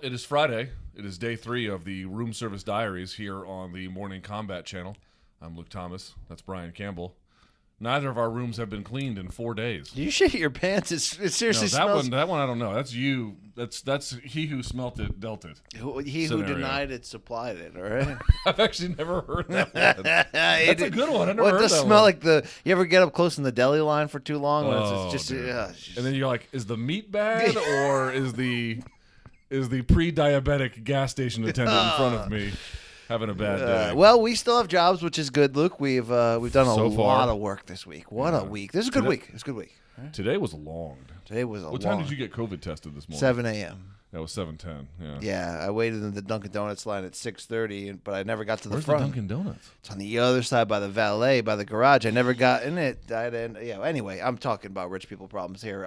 It is Friday. It is day 3 of the Room Service Diaries here on the Morning Kombat channel. I'm Luke Thomas. That's Brian Campbell. Neither of our rooms have been cleaned in 4 days. You shit your pants. It seriously No, smells. that one I don't know. That's you. That's he who smelt it dealt it. He who scenario. denied it supplied it. All right. I've actually never heard that one. That's a good one. I never Well, heard it does that smell one. like the. You ever get up close in the deli line for too long? When Oh, it's dude. just And then you're like, is the meat bad or is the pre-diabetic gas station attendant in front of me having a bad day? well, we still have jobs, which is good, Luke. We've done a So far. lot of work this week. What a week! This is a good week. It's a good week. Today was long. Today was a What long. time did you get COVID tested this morning? 7 a.m. That was 7:10. Yeah. Yeah, I waited in the Dunkin' Donuts line at 6:30, but I never got to the Where's front. the Dunkin' Donuts? It's on the other side by the valet, by the garage. I never got in it. Anyway, I'm talking about rich people problems here.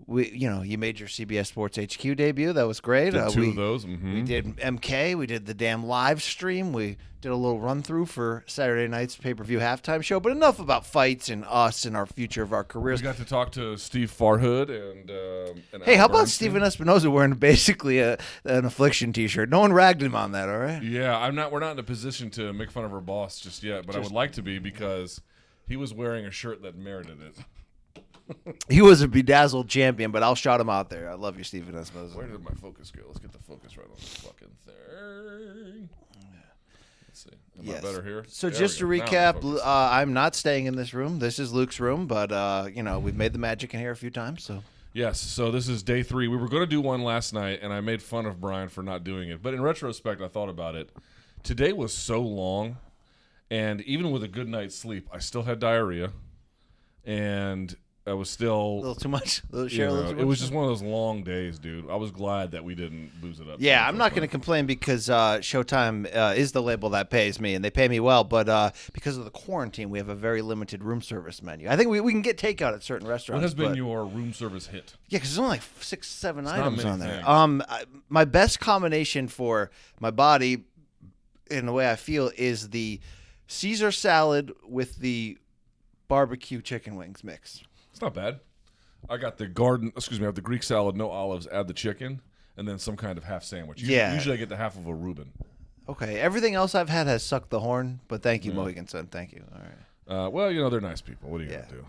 You made your CBS Sports HQ debut. That was great. Did two of those. Mm-hmm. We did MK. We did the damn live stream. We did a little run through for Saturday night's pay-per-view halftime show. But enough about fights and us and our future of our We careers. got to talk to Steve Farhood and Hey, Al how about Bernstein. Steven Espinoza wearing basically an Affliction T-shirt? No one ragged him on that, all right? Yeah, we're not in a position to make fun of our boss just yet, but I would like to be because he was wearing a shirt that merited it. He was a bedazzled champion, but I'll shout him out there. I love you, Steven Espinoza. Where did my focus go? Let's get the focus right on this fucking thing. Let's see. Am I better here? So There just to we go. Now I'm recap, focused. I'm not staying in this room. This is Luke's room, but we've made the magic in here a few times. So Yes, so this is day 3. We were going to do one last night, and I made fun of Brian for not doing it. But in retrospect, I thought about it. Today was so long, and even with a good night's sleep, I still had diarrhea, and I was a still... little too much. you know, it was just one of those long days, dude. I was glad that we didn't booze it up. Yeah, I'm not going to complain because Showtime is the label that pays me, and they pay me well. But because of the quarantine, we have a very limited room service menu. I think we can get takeout at certain restaurants. What has been but- your room service hit? Yeah, because there's only like 6, 7 not items many on there. things. My best combination for my body, in the way I feel, is the Caesar salad with the barbecue chicken wings mix. It's not bad. I got I have the Greek salad, no olives, add the chicken, and then some kind of half sandwich. Yeah. Usually I get the half of a Reuben. Okay, everything else I've had has sucked the horn, but thank you, Mohegan Sun. Thank you. All right. Well, they're nice people. What are you Yeah. going to do?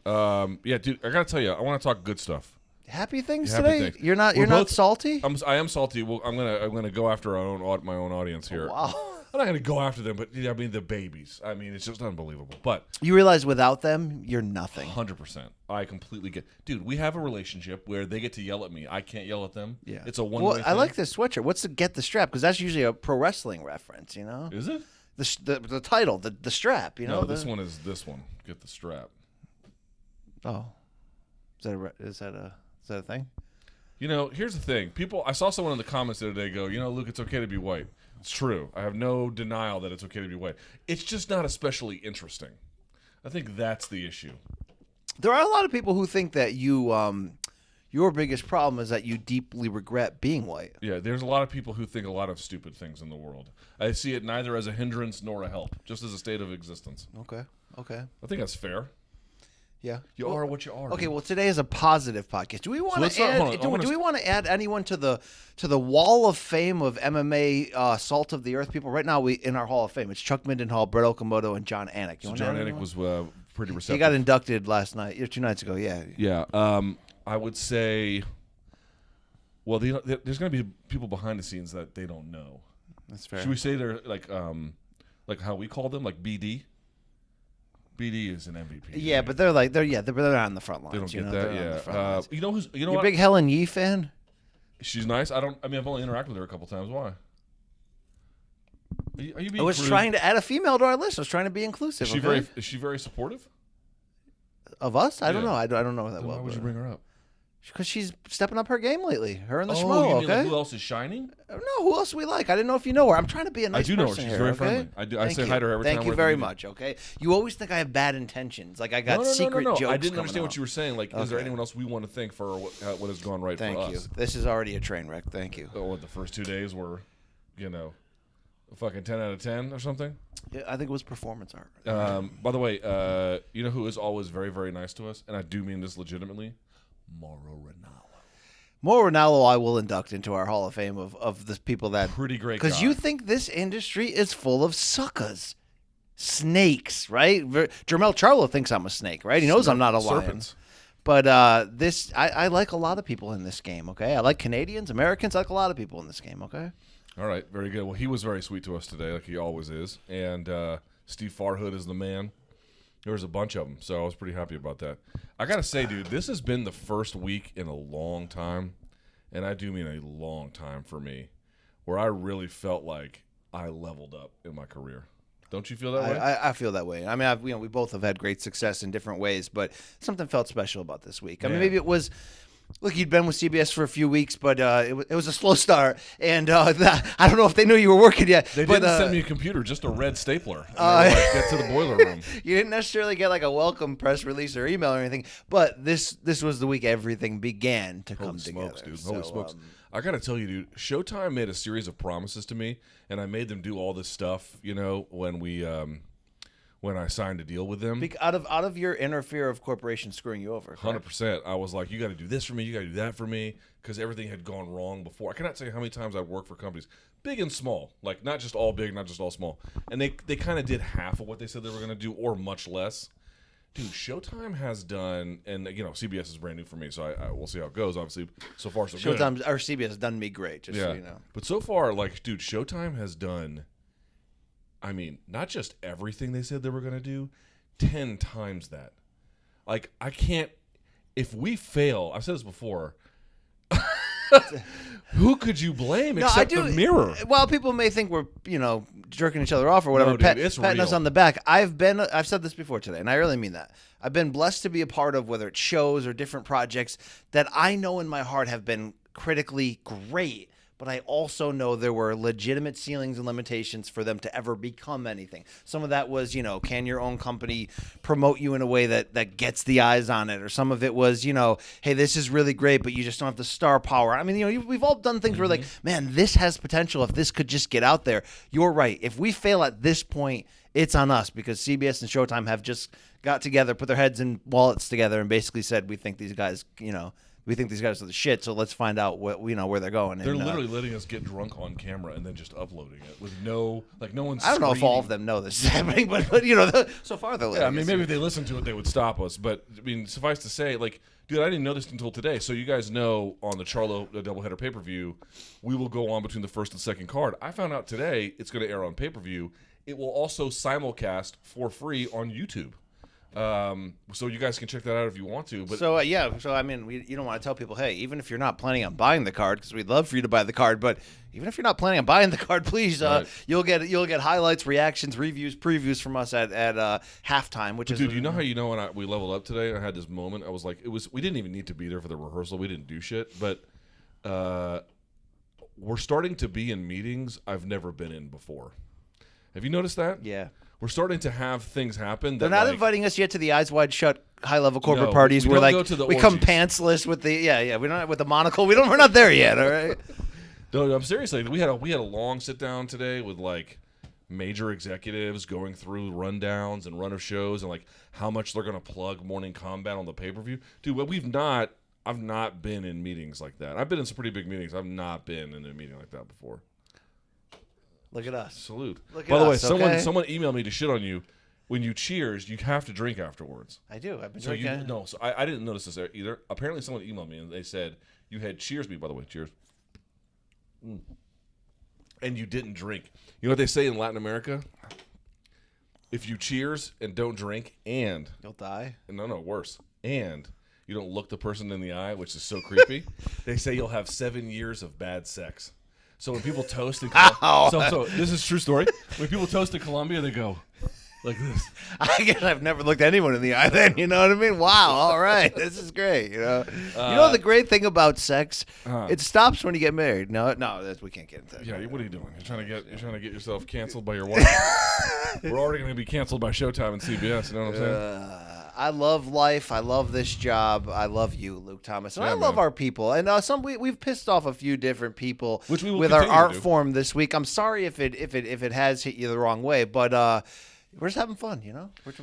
Yeah. Yeah, dude, I got to tell you, I want to talk good stuff. Happy things Happy today. things. You're not. We're You're not both- salty. I am salty. Well, I'm gonna go after my own audience here. Wow. I'm not gonna go after them, but I mean the babies. I mean, it's just unbelievable. But You realize without them, you're nothing. 100%, I completely get. Dude, we have a relationship where they get to yell at me. I can't yell at them. Yeah. It's a one-way Well, thing. I like this sweatshirt. What's the get the strap? Because that's usually a pro wrestling reference. You know, Is it? the title, the strap. You know, No, this one is this one. Get the strap. Oh, is that a thing? Here's the thing. I saw someone in the comments the other day go, Luke, it's okay to be white. It's true. I have no denial that it's okay to be white. It's just not especially interesting. I think that's the issue. There are a lot of people who think that your biggest problem is that you deeply regret being white. Yeah, there's a lot of people who think a lot of stupid things in the world. I see it neither as a hindrance nor a help, just as a state of existence. Okay. I think that's fair. Yeah. You are what you are. Okay, well, today is a positive podcast. Do we want let's to start- add? hold on, I wanna Do we want to add anyone to the wall of fame of MMA salt of the earth people? Right now, we in our Hall of Fame, it's Chuck Mindenhall, Brett Okamoto, and John Anik. You So wanna John add Anik anyone? was pretty receptive. He got inducted last night, 2 nights ago. Yeah. Yeah. I would say, well, there's going to be people behind the scenes that they don't know. That's fair. Should we say they're like how we call them, like BD? BD is an MVP. Yeah, but they're not on the front lines. They don't you get know? that. They're on the front Yeah. lines. You know You a what? big Helen Yee fan? She's nice. I've only interacted with her a couple times. Why? Are you being I was crude? trying to add a female to our list. I was trying to be inclusive. Is she very supportive? Of us? I don't Yeah. know. I don't know that Then well. why would you bring her up? Because she's stepping up her game lately. Her and the you Schmo, mean okay? like who else is shining? No, who else we like? I didn't know if you know her. I'm trying to be a nice I do know her. person She's here, very okay? friendly. I do. I Thank say you. hi to her every Thank time you we're at the very meeting. much, okay? You always think I have bad intentions. Like I got secret no. jokes I didn't coming understand out. what you were saying. Like, is there Okay. anyone else we want to thank for what has gone right for Thank you. us? This is already a train wreck. Thank you. What, the first 2 days were, a fucking 10 out of 10 or something? Yeah, I think it was performance art. By the way, you know who is always very, very nice to us? And I do mean this legitimately? Mauro Ranallo. Mauro Ranallo, I will induct into our Hall of Fame of the people that Pretty great because guy. you think this industry is full of suckers, snakes, right? Jermel Charlo thinks I'm a snake, right? He knows I'm not a lion. Serpents. But I like a lot of people in this game. Okay, I like Canadians, Americans. I like a lot of people in this game. Okay. All right, very good. Well, he was very sweet to us today, like he always is. And Steve Farhood is the man. There was a bunch of them, so I was pretty happy about that. I got to say, dude, this has been the first week in a long time, and I do mean a long time for me, where I really felt like I leveled up in my career. Don't you feel that way? I feel that way. I mean, we both have had great success in different ways, but something felt special about this week. I mean, maybe it was. Look, you'd been with CBS for a few weeks, but it was a slow start, and I don't know if they knew you were working yet. They didn't send me a computer, just a red stapler. And they were like, get to the boiler room. You didn't necessarily get like a welcome press release or email or anything, but this was the week everything began to come together. Holy smokes, dude. Holy smokes. I got to tell you, dude, Showtime made a series of promises to me, and I made them do all this stuff, when I signed a deal with them. Out of your inner fear of corporations screwing you over. 100%. I was like, you got to do this for me, you got to do that for me, because everything had gone wrong before. I cannot tell you how many times I've worked for companies, big and small, like not just all big, not just all small, and they kind of did half of what they said they were going to do, or much less. Dude, Showtime has done, and CBS is brand new for me, so we'll see how it goes. Obviously, so far so good. Showtime or CBS has done me great, just so you know. But so far, like, dude, Showtime has done. I mean, not just everything they said they were going to do, 10 times that. Like, I can't. If we fail, I've said this before. Who could you blame except the mirror? Well, people may think we're jerking each other off or whatever, no, dude, it's patting real. us on the back. I've said this before today, and I really mean that. I've been blessed to be a part of whether it's shows or different projects that I know in my heart have been critically great. But I also know there were legitimate ceilings and limitations for them to ever become anything. Some of that was, can your own company promote you in a way that gets the eyes on it? Or some of it was, hey, this is really great, but you just don't have the star power. I mean, we've all done things where like, man, this has potential if this could just get out there. You're right. If we fail at this point, it's on us because CBS and Showtime have just got together, put their heads and wallets together, and basically said, we think these guys, we think these guys are the shit, so let's find out where they're going. They're literally letting us get drunk on camera and then just uploading it with no one's. I don't know if all of them know this is happening, but so far they're letting I mean, us. maybe if they listened to it, they would stop us. But I mean, suffice to say, like, dude, I didn't know this until today. So you guys know on the Charlo Doubleheader pay-per-view, we will go on between the first and second card. I found out today it's going to air on pay-per-view. It will also simulcast for free on YouTube. So you guys can check that out if you want to. But so I mean, you don't want to tell people, hey, even if you're not planning on buying the card, because we'd love for you to buy the card, but even if you're not planning on buying the card, please, right. you'll get highlights, reactions, reviews, previews from us at halftime. Which is, dude, you know how when we leveled up today, I had this moment. I was like, we didn't even need to be there for the rehearsal. We didn't do shit, but we're starting to be in meetings I've never been in before. Have you noticed that? Yeah. We're starting to have things happen. They're not inviting us yet to the eyes wide shut high level corporate parties where we come pantsless with the we don't with the monocle. We're not there yet. All right. No, I'm seriously. We had a long sit down today with like major executives going through rundowns and run of shows and like how much they're going to plug Morning Kombat on the pay-per-view. Dude, but I've not been in meetings like that. I've been in some pretty big meetings. I've not been in a meeting like that before. Look at us. Salute. By the way, someone emailed me to shit on you. When you cheers, you have to drink afterwards. I do. I've been drinking. So I didn't notice this either. Apparently, someone emailed me and they said you had cheers me. By the way, cheers. And you didn't drink. You know what they say in Latin America? If you cheers and don't drink, and you'll die. No, worse. And you don't look the person in the eye, which is so creepy. They say you'll have 7 years of bad sex. So when people toast in Colombia, so this is a true story. When people toast in Colombia, they go like this. I guess I've never looked anyone in the eye then, you know what I mean? Wow, all right. This is great, the great thing about sex, it stops when you get married. No, we can't get into that. Yeah, what are you doing? You're trying to get yourself canceled by your wife. We're already going to be canceled by Showtime and CBS, you know what I'm saying? I love life. I love this job. I love you, Luke Thomas. And I love our people. And we've pissed off a few different people with our art form this week. I'm sorry if it has hit you the wrong way, but we're just having fun,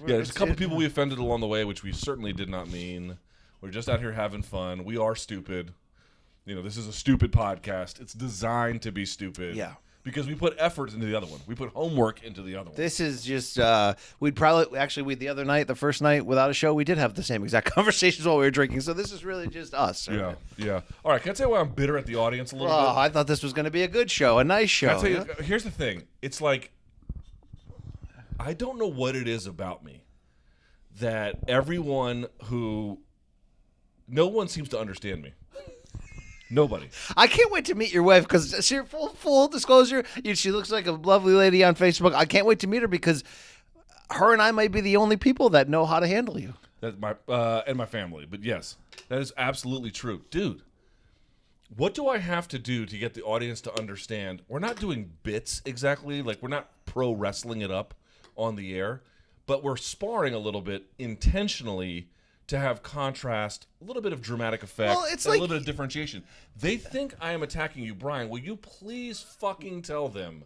There's a couple people we offended along the way, which we certainly did not mean. We're just out here having fun. We are stupid. This is a stupid podcast. It's designed to be stupid. Yeah. Because we put effort into the other one. We put homework into the other one. This is just, the other night, the first night without a show, we did have the same exact conversations while we were drinking. So this is really just us. Right? Yeah. All right, can I tell you why I'm bitter at the audience a little bit? I thought this was going to be a good show, a nice show. Can I tell you, here's the thing. It's like, I don't know what it is about me that no one seems to understand me. Nobody. I can't wait to meet your wife because full disclosure, she looks like a lovely lady on Facebook. I can't wait to meet her because her and I might be the only people that know how to handle you. That's my family. But yes, that is absolutely true. Dude, what do I have to do to get the audience to understand? We're not doing bits exactly. Like, we're not pro wrestling it up on the air, but we're sparring a little bit intentionally to have contrast, a little bit of dramatic effect, a little bit of differentiation. They think I am attacking you. Brian, will you please fucking tell them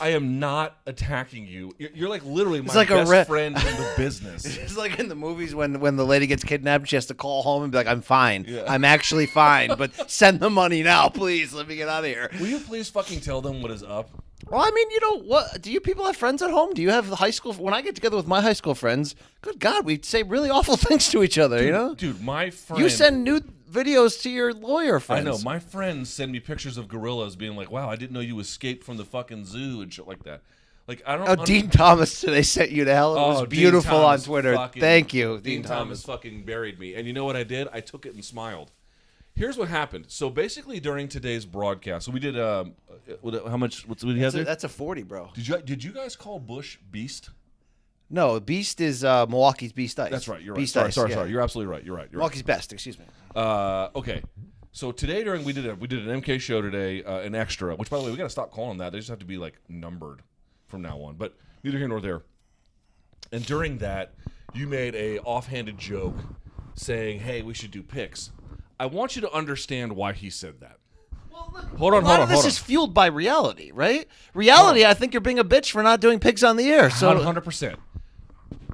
I am not attacking you. You're like literally my best friend in the business. It's like in the movies when the lady gets kidnapped, she has to call home and be like, I'm fine. Yeah. I'm actually fine, but send the money now, please. Let me get out of here. Will you please fucking tell them what is up? Well, I mean, what? Do you people have friends at home? Do you have high school? When I get together with my high school friends, good God, we say really awful things to each other, Dude, my friend... You send nude videos to your lawyer friends. I know. My friends send me pictures of gorillas being like, wow, I didn't know you escaped from the fucking zoo and shit like that. Like, I don't... Dean Thomas today sent you to hell. It was beautiful on Twitter. Thank you, Dean Thomas. Fucking buried me. And you know what I did? I took it and smiled. Here's what happened. So basically, during today's broadcast, so we did how much? What do you have there? That's a 40, bro. Did you guys call Bush Beast? No, Beast is Milwaukee's Beast Ice. That's right. You're right. Beast Sorry, Ice, sorry. You're absolutely right. You're right. Milwaukee's best. Excuse me. Okay. So today we did an MK show today, an extra. Which, by the way, we got to stop calling them that. They just have to be like numbered from now on. But neither here nor there. And during that, you made a offhanded joke saying, "Hey, we should do picks." I want you to understand why he said that. Well, look, hold on. A lot of this is fueled by reality, right? Reality, I think you're being a bitch for not doing picks on the air. So 100%.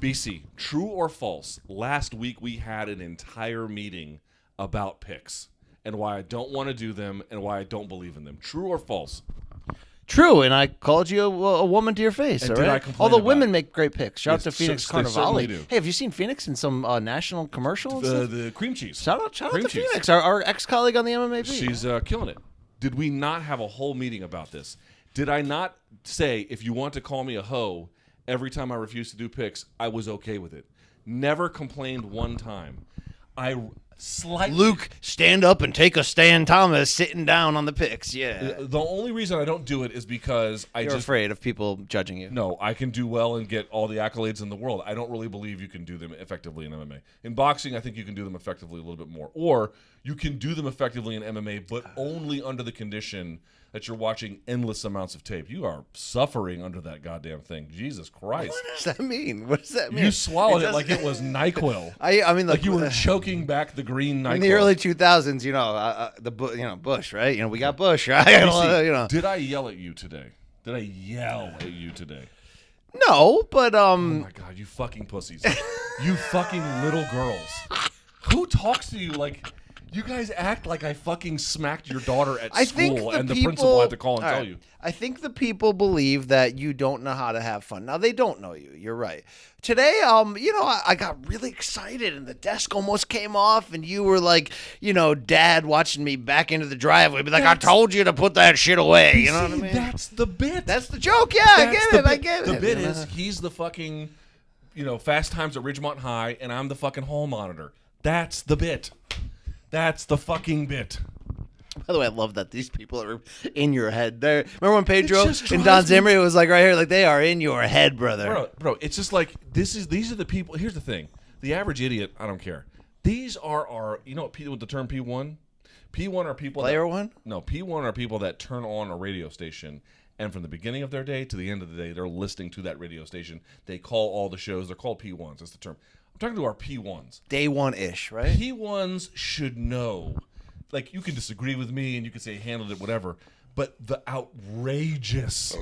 BC, true or false, last week we had an entire meeting about picks and why I don't want to do them and why I don't believe in them. True or false? True, and I called you a woman to your face. And all did right? I complain Although about women it? make great picks. Shout out to Phoenix Carnivale. Do. Hey, have you seen Phoenix in some national commercials? The cream cheese. Shout out to Phoenix, our ex-colleague on the MMAB. She's killing it. Did we not have a whole meeting about this? Did I not say, if you want to call me a hoe every time I refuse to do picks, I was okay with it? Never complained one time. Luke, stand up and take a stand, Thomas, sitting down on the picks. Yeah. The only reason I don't do it is because You're afraid of people judging you. No, I can do well and get all the accolades in the world. I don't really believe you can do them effectively in MMA. In boxing, I think you can do them effectively a little bit more. Or you can do them effectively in MMA, but only under the condition that you're watching endless amounts of tape. You are suffering under that goddamn thing. Jesus Christ. What does that mean? What does that mean? You swallowed it like it was NyQuil. I mean, like you were choking back the green NyQuil. In the early 2000s, Bush, right? We got Bush, right? Did I yell at you today? Did I yell at you today? No, but Oh my God, you fucking pussies. You fucking little girls. Who talks to you like... You guys act like I fucking smacked your daughter at school and the principal had to call and tell you. I think the people believe that you don't know how to have fun. Now, they don't know you. You're right. Today, I got really excited and the desk almost came off and you were like, Dad watching me back into the driveway. Be like, I told you to put that shit away. You know what I mean? That's the bit. That's the joke. Yeah, I get it. The bit is he's the fucking, Fast Times at Ridgemont High and I'm the fucking hall monitor. That's the bit. That's the fucking bit. By the way, I love that these people are in your head. Remember when Pedro and Don Zimri was like right here, like they are in your head, brother. Bro, it's just like these are the people. Here's the thing: the average idiot, I don't care. These are our, what people with the term P1? P1 are people. Player one? No, P1 are people that turn on a radio station, and from the beginning of their day to the end of the day, they're listening to that radio station. They call all the shows. They're called P1s. That's the term. I'm talking to our P1s. Day one-ish, right? P1s should know. Like, you can disagree with me and you can say handled it, whatever, but the outrageous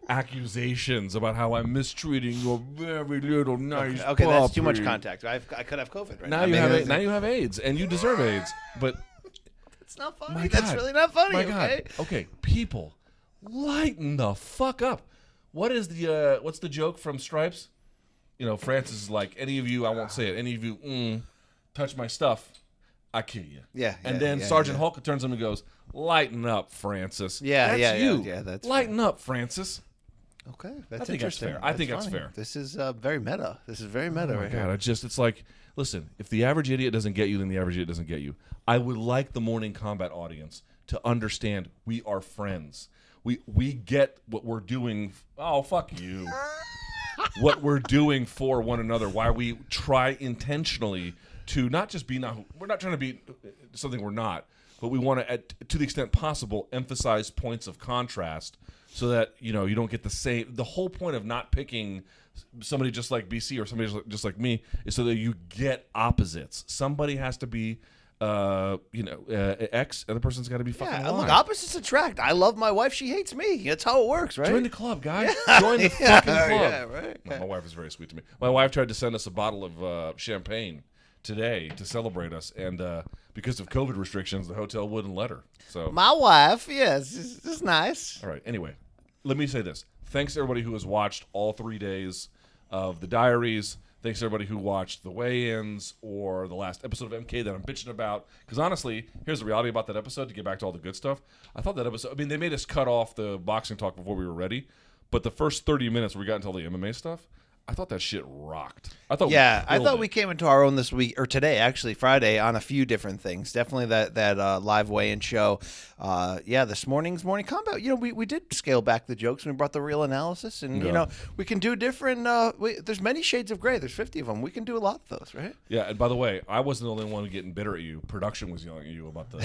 accusations about how I'm mistreating your very little nice Okay, that's too much contact. I could have COVID right now. Now you have AIDS, and you deserve AIDS, but That's not funny. My That's God. really not funny. My Okay. God. Okay, people, lighten the fuck up. What's the joke from Stripes? You know, Francis is like, any of you, I won't say it, any of you touch my stuff, I kill you. Yeah. And then Sergeant Hulk turns to him and goes, lighten up, Francis. Yeah, that's you. Yeah, that's lighten up, Francis. Okay, that's I think that's interesting. fair. I think that's funny. fair. This is very meta. This is very meta right here. God, it's like, listen, if the average idiot doesn't get you, then the average idiot doesn't get you. I would like the Morning Combat audience to understand we are friends. We get what we're doing. Oh, fuck you. What we're doing for one another. Why we try intentionally to not just be we're not trying to be something we're not, but we want to the extent possible, emphasize points of contrast so that, you don't get the whole point of not picking somebody just like BC or somebody just like me is so that you get opposites. Somebody has to be X, and the person's got to be fucking Y. Look, opposites attract. I love my wife. She hates me. That's how it works, right? Join the club, guys. Join the fucking club. Yeah, right. No, my wife is very sweet to me. My wife tried to send us a bottle of champagne today to celebrate us, and because of COVID restrictions, the hotel wouldn't let her. So my wife, yes, this is nice. All right. Anyway, let me say this. Thanks to everybody who has watched all 3 days of the diaries. Thanks to everybody who watched the weigh-ins or the last episode of MK that I'm bitching about. Because honestly, here's the reality about that episode, to get back to all the good stuff. I thought that episode, they made us cut off the boxing talk before we were ready. But the first 30 minutes where we got into all the MMA stuff, I thought that shit rocked. I thought we came into our own this week, or today, actually, Friday, on a few different things. Definitely that live weigh-in show. This morning's Morning Combat. We did scale back the jokes and we brought the real analysis. And, we can do different, there's many shades of gray. There's 50 of them. We can do a lot of those, right? Yeah, and by the way, I wasn't the only one getting bitter at you. Production was yelling at you about the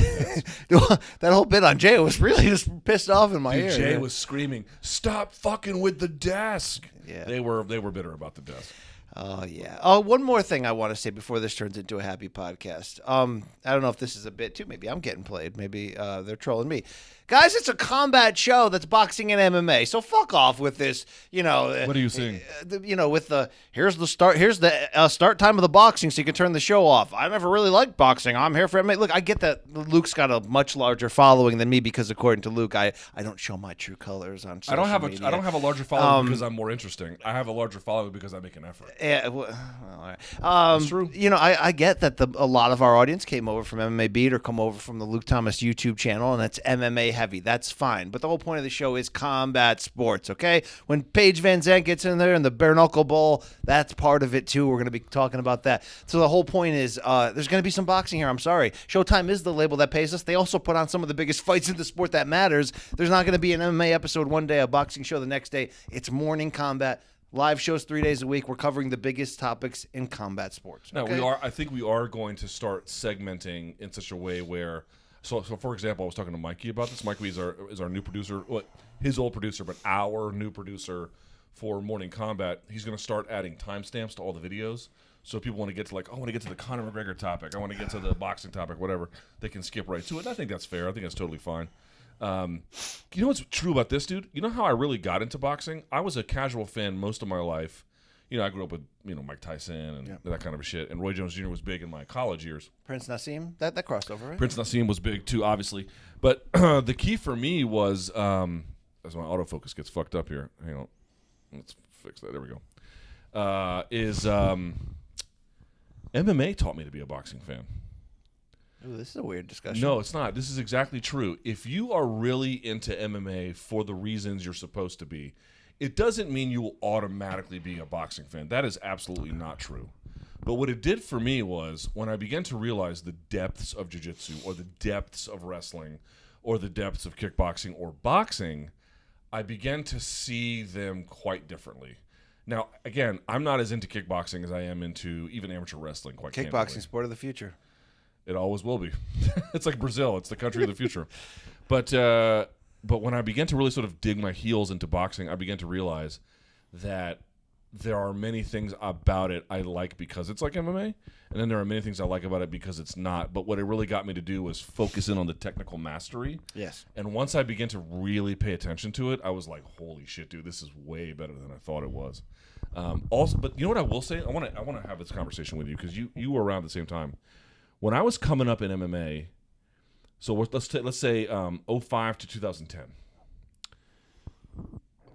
that whole bit on Jay was really just pissed off in my ear. Jay was screaming, "Stop fucking with the desk." Yeah. They were bitter about the desk. Oh, yeah. Oh, one more thing I want to say before this turns into a happy podcast. I don't know if this is a bit too. Maybe I'm getting played. Maybe they're trolling me. Guys, it's a combat show that's boxing and MMA. So fuck off with this, What are you seeing? With the here's the start time of the boxing so you can turn the show off. I never really liked boxing. I'm here for MMA. Look, I get that Luke's got a much larger following than me because according to Luke, I don't show my true colors on social media. I don't have a larger following because I'm more interesting. I have a larger following because I make an effort. Yeah, well, all right. That's true. I get that a lot of our audience came over from MMA Beat or come over from the Luke Thomas YouTube channel, and it's MMA heavy. That's fine. But the whole point of the show is combat sports, okay? When Paige Van Zandt gets in there and the bare knuckle bowl, that's part of it too. We're going to be talking about that. So the whole point is there's going to be some boxing here. I'm sorry. Showtime is the label that pays us. They also put on some of the biggest fights in the sport that matters. There's not going to be an MMA episode one day, a boxing show the next day. It's Morning Combat. Live shows 3 days a week. We're covering the biggest topics in combat sports. No, okay? we are. I think we are going to start segmenting in such a way where, so for example, I was talking to Mikey about this. Mikey is our new producer, his old producer, but our new producer for Morning Combat. He's going to start adding timestamps to all the videos. So if people want to get to I want to get to the Conor McGregor topic, I want to get to the boxing topic, whatever, they can skip right to it. And I think that's fair. I think that's totally fine. You know what's true about this, dude? You know how I really got into boxing? I was a casual fan most of my life. I grew up with Mike Tyson and that kind of shit. And Roy Jones Jr. was big in my college years. Prince Nassim, that crossover, right? Prince Nassim was big too, obviously. But the key for me was, as my autofocus gets fucked up here. Hang on, let's fix that. There we go. MMA taught me to be a boxing fan. Ooh, this is a weird discussion. No, it's not. This is exactly true. If you are really into MMA for the reasons you're supposed to be, it doesn't mean you will automatically be a boxing fan. That is absolutely not true. But what it did for me was when I began to realize the depths of jiu-jitsu or the depths of wrestling or the depths of kickboxing or boxing, I began to see them quite differently. Now, again, I'm not as into kickboxing as I am into even amateur wrestling, quite Kickboxing, candidly. sport of the future. It always will be. It's like Brazil. It's the country of the future. But when I began to really sort of dig my heels into boxing, I began to realize that there are many things about it I like because it's like MMA, and then there are many things I like about it because it's not. But what it really got me to do was focus in on the technical mastery. Yes. And once I began to really pay attention to it, I was like, holy shit, dude, this is way better than I thought it was. Also, but you know what I will say? I want to have this conversation with you because you were around at the same time. When I was coming up in MMA, So let's say 05 to 2010.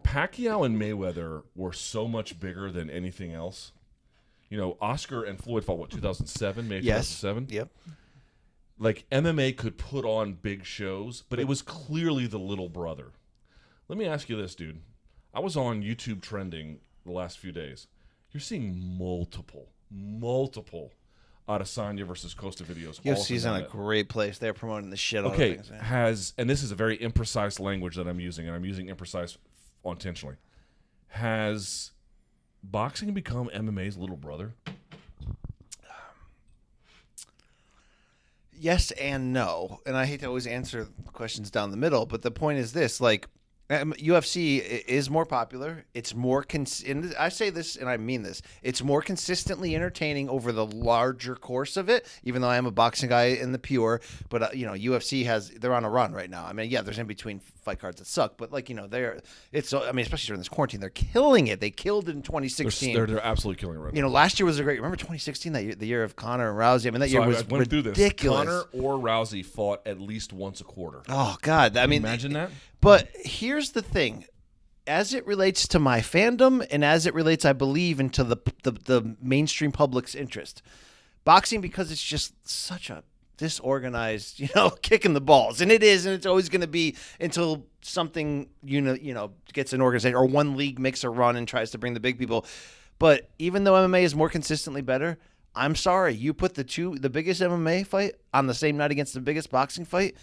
Pacquiao and Mayweather were so much bigger than anything else. You know, Oscar and Floyd fought, 2007, May 2007? Yep. Like, MMA could put on big shows, but it was clearly the little brother. Let me ask you this, dude. I was on YouTube trending the last few days. You're seeing multiple Adesanya versus Costa videos. UFC's in a great place. They're promoting the shit out of things. And this is a very imprecise language that I'm using, and I'm using imprecise intentionally. Has boxing become MMA's little brother? Yes and no. And I hate to always answer questions down the middle, but the point is this, like, UFC is more popular. It's more and I say this and I mean this. It's more consistently entertaining over the larger course of it. Even though I am a boxing guy in the pure, but UFC they're on a run right now. I mean, yeah, there's in between fight cards that suck, but like especially during this quarantine, they're killing it. They killed it in 2016. They're absolutely killing it right now. Last year was a great. Remember 2016, the year of Conor and Rousey. I mean, that year was I went through this. Ridiculous. Conor or Rousey fought at least once a quarter. Oh God, I mean, imagine that. But here's the thing. As it relates to my fandom and as it relates, I believe, into the mainstream public's interest, boxing, because it's just such a disorganized, kick in the balls. And it is, and it's always going to be until something, gets an organization or one league makes a run and tries to bring the big people. But even though MMA is more consistently better, I'm sorry, you put the biggest MMA fight on the same night against the biggest boxing fight,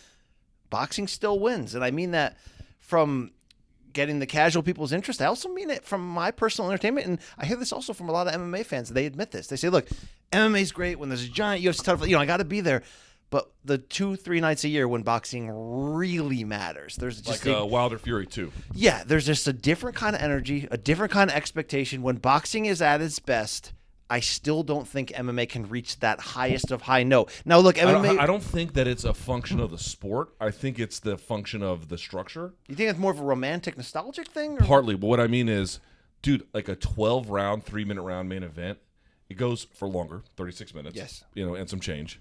boxing still wins. And I mean that from getting the casual people's interest. I also mean it from my personal entertainment. And I hear this also from a lot of MMA fans. They admit this. They say, look, MMA is great when there's a giant UFC title. I got to be there. But the 2-3 nights a year when boxing really matters, there's just like Wilder Fury 2. Yeah, there's just a different kind of energy, a different kind of expectation. When boxing is at its best, I still don't think MMA can reach that highest of high note. Now, look, MMA... I don't think that it's a function of the sport. I think it's the function of the structure. You think it's more of a romantic, nostalgic thing? Or? Partly, but what I mean is, dude, like a 12-round, 3-minute round main event, it goes for longer, 36 minutes. Yes. And some change,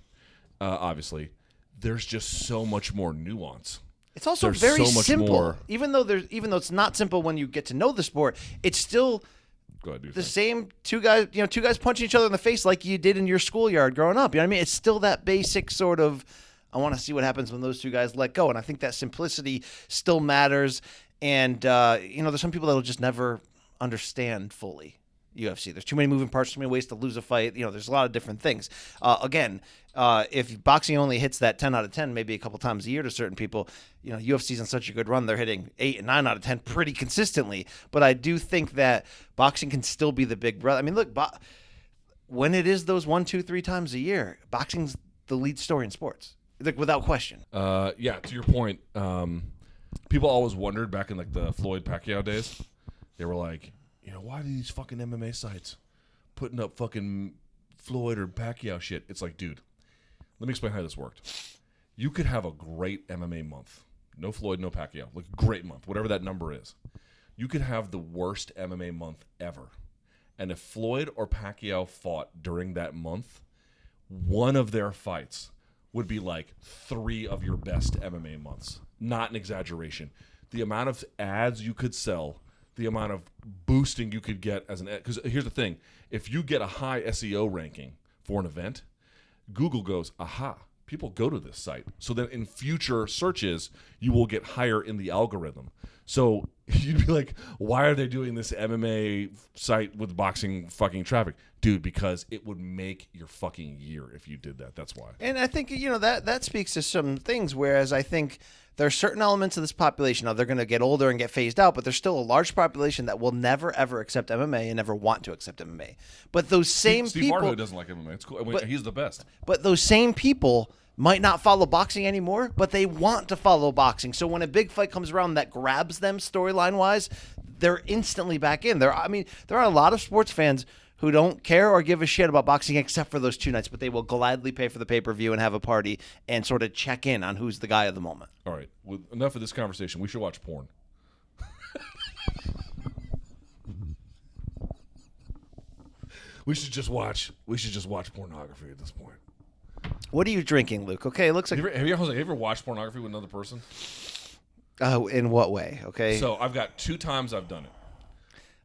obviously. There's just so much more nuance. It's also There's very so much simple. more. Even though it's not simple when you get to know the sport, it's still... Go ahead, the same two guys punching each other in the face like you did in your schoolyard growing up. You know what I mean? It's still that basic sort of, I want to see what happens when those two guys let go. And I think that simplicity still matters. And, there's some people that will just never understand fully UFC. There's too many moving parts, too many ways to lose a fight. There's a lot of different things. If boxing only hits that 10 out of 10, maybe a couple times a year to certain people, UFC's on such a good run, they're hitting 8 and 9 out of 10 pretty consistently. But I do think that boxing can still be the big brother. I mean, look, when it is those 1, 2, 3 times a year, boxing's the lead story in sports, like without question. To your point, people always wondered back in like the Floyd Pacquiao days, they were like, why do these fucking MMA sites putting up fucking Floyd or Pacquiao shit? It's like, dude, let me explain how this worked. You could have a great MMA month. No Floyd, no Pacquiao. Like, great month, whatever that number is. You could have the worst MMA month ever. And if Floyd or Pacquiao fought during that month, one of their fights would be like 3 of your best MMA months. Not an exaggeration. The amount of ads you could sell, the amount of boosting you could get as an ad. Because here's the thing. If you get a high SEO ranking for an event, Google goes, aha, people go to this site. So that in future searches, you will get higher in the algorithm. So you'd be like, why are they doing this MMA site with boxing fucking traffic? Dude, because it would make your fucking year if you did that. That's why. And I think, that speaks to some things, whereas I think there are certain elements of this population. Now, they're going to get older and get phased out, but there's still a large population that will never, ever accept MMA and never want to accept MMA. But those same Steve people... Steve doesn't like MMA. It's cool. I mean, he's the best. But those same people might not follow boxing anymore, but they want to follow boxing. So when a big fight comes around that grabs them storyline-wise, they're instantly back in. There are a lot of sports fans who don't care or give a shit about boxing except for those 2 nights, but they will gladly pay for the pay-per-view and have a party and sort of check in on who's the guy of the moment. All right. Well, enough of this conversation. We should watch porn. We should just watch pornography at this point. What are you drinking, Luke? Okay, it looks like. Have you ever watched pornography with another person? In what way? Okay. So I've got 2 times I've done it.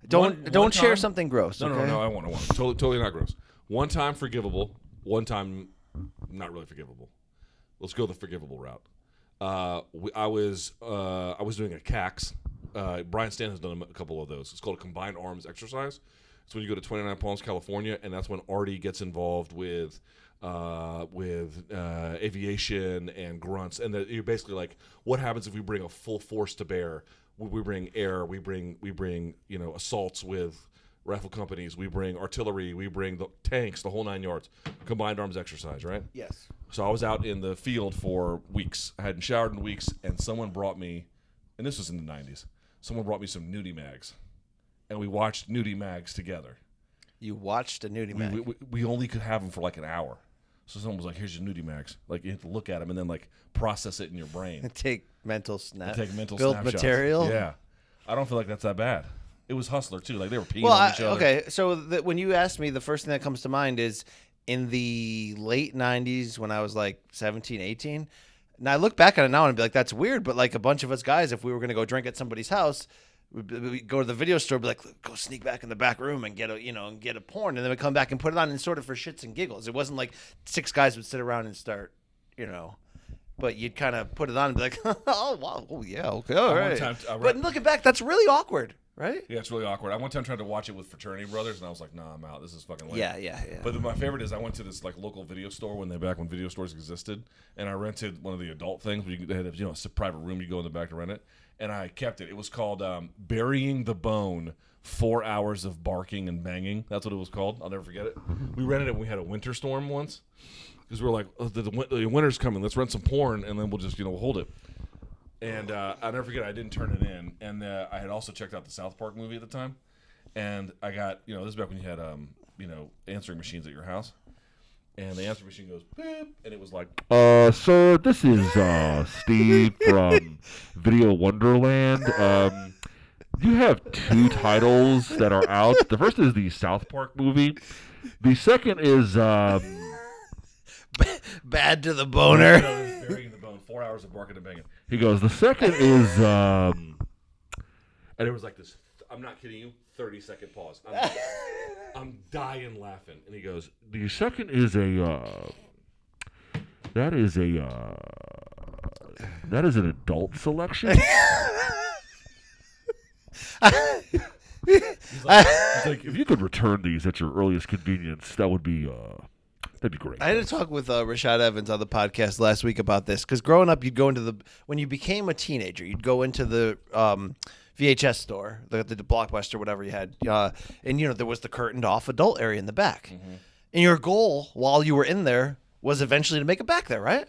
Don't share time, something gross. No, okay? no, I won't. Totally not gross. One time forgivable. One time not really forgivable. Let's go the forgivable route. I was doing a CAX. Brian Stan has done a couple of those. It's called a combined arms exercise. It's when you go to 29 Palms, California, and that's when Artie gets involved with aviation and grunts, and you're basically like, what happens if we bring a full force to bear? We bring air, we bring assaults with rifle companies, we bring artillery, we bring the tanks, the whole 9 yards. Combined arms exercise, right? Yes. So I was out in the field for weeks. I hadn't showered in weeks, and someone brought me, and this was in the 90s, someone brought me some nudie mags, and we watched nudie mags together. You watched a nudie mag? We only could have them for like an hour. So someone was like, here's your nudie mags. Like, you have to look at them and then, like, process it in your brain. Take mental snaps. Build material? Yeah. I don't feel like that's that bad. It was Hustler, too. Like, they were peeing on each other. Okay, so when you asked me, the first thing that comes to mind is in the late 90s when I was, like, 17, 18. Now, I look back on it now and I'd be like, that's weird. But, like, a bunch of us guys, if we were going to go drink at somebody's house, we'd go to the video store, be like, go sneak back in the back room and get a porn, and then we come back and put it on, and sort of for shits and giggles. It wasn't like 6 guys would sit around and start, but you'd kind of put it on and be like, oh wow, oh yeah, okay, all right. But looking back, that's really awkward, right? Yeah, it's really awkward. I one time tried to watch it with fraternity brothers, and I was like, nah, I'm out. This is fucking lame. Yeah. But my favorite is I went to this like local video store when video stores existed, and I rented one of the adult things. They had a private room. You go in the back to rent it. And I kept it. It was called Burying the Bone, 4 Hours of Barking and Banging. That's what it was called. I'll never forget it. We rented it when we had a winter storm once. Because we were like, the winter's coming. Let's rent some porn, and then we'll just, hold it. And I'll never forget, I didn't turn it in. And I had also checked out the South Park movie at the time. And I got, this is back when you had, answering machines at your house. And the answer machine goes, beep, and it was like, sir, this is Steve from Video Wonderland. You have 2 titles that are out. The first is the South Park movie. The second is Bad to the Boner. Burying the Bone, 4 Hours of Barking and Banging. He goes, the second is and it was like this, I'm not kidding you, 30-second pause. I'm dying laughing. And he goes, the second is that is an adult selection. He's like, if you could return these at your earliest convenience, that would be that'd be great. I had a talk with Rashad Evans on the podcast last week about this, because growing up, you'd go into when you became a teenager, you'd go into the VHS store, the Blockbuster, whatever you had, and there was the curtained off adult area in the back. Mm-hmm. And your goal while you were in there was eventually to make it back there, right?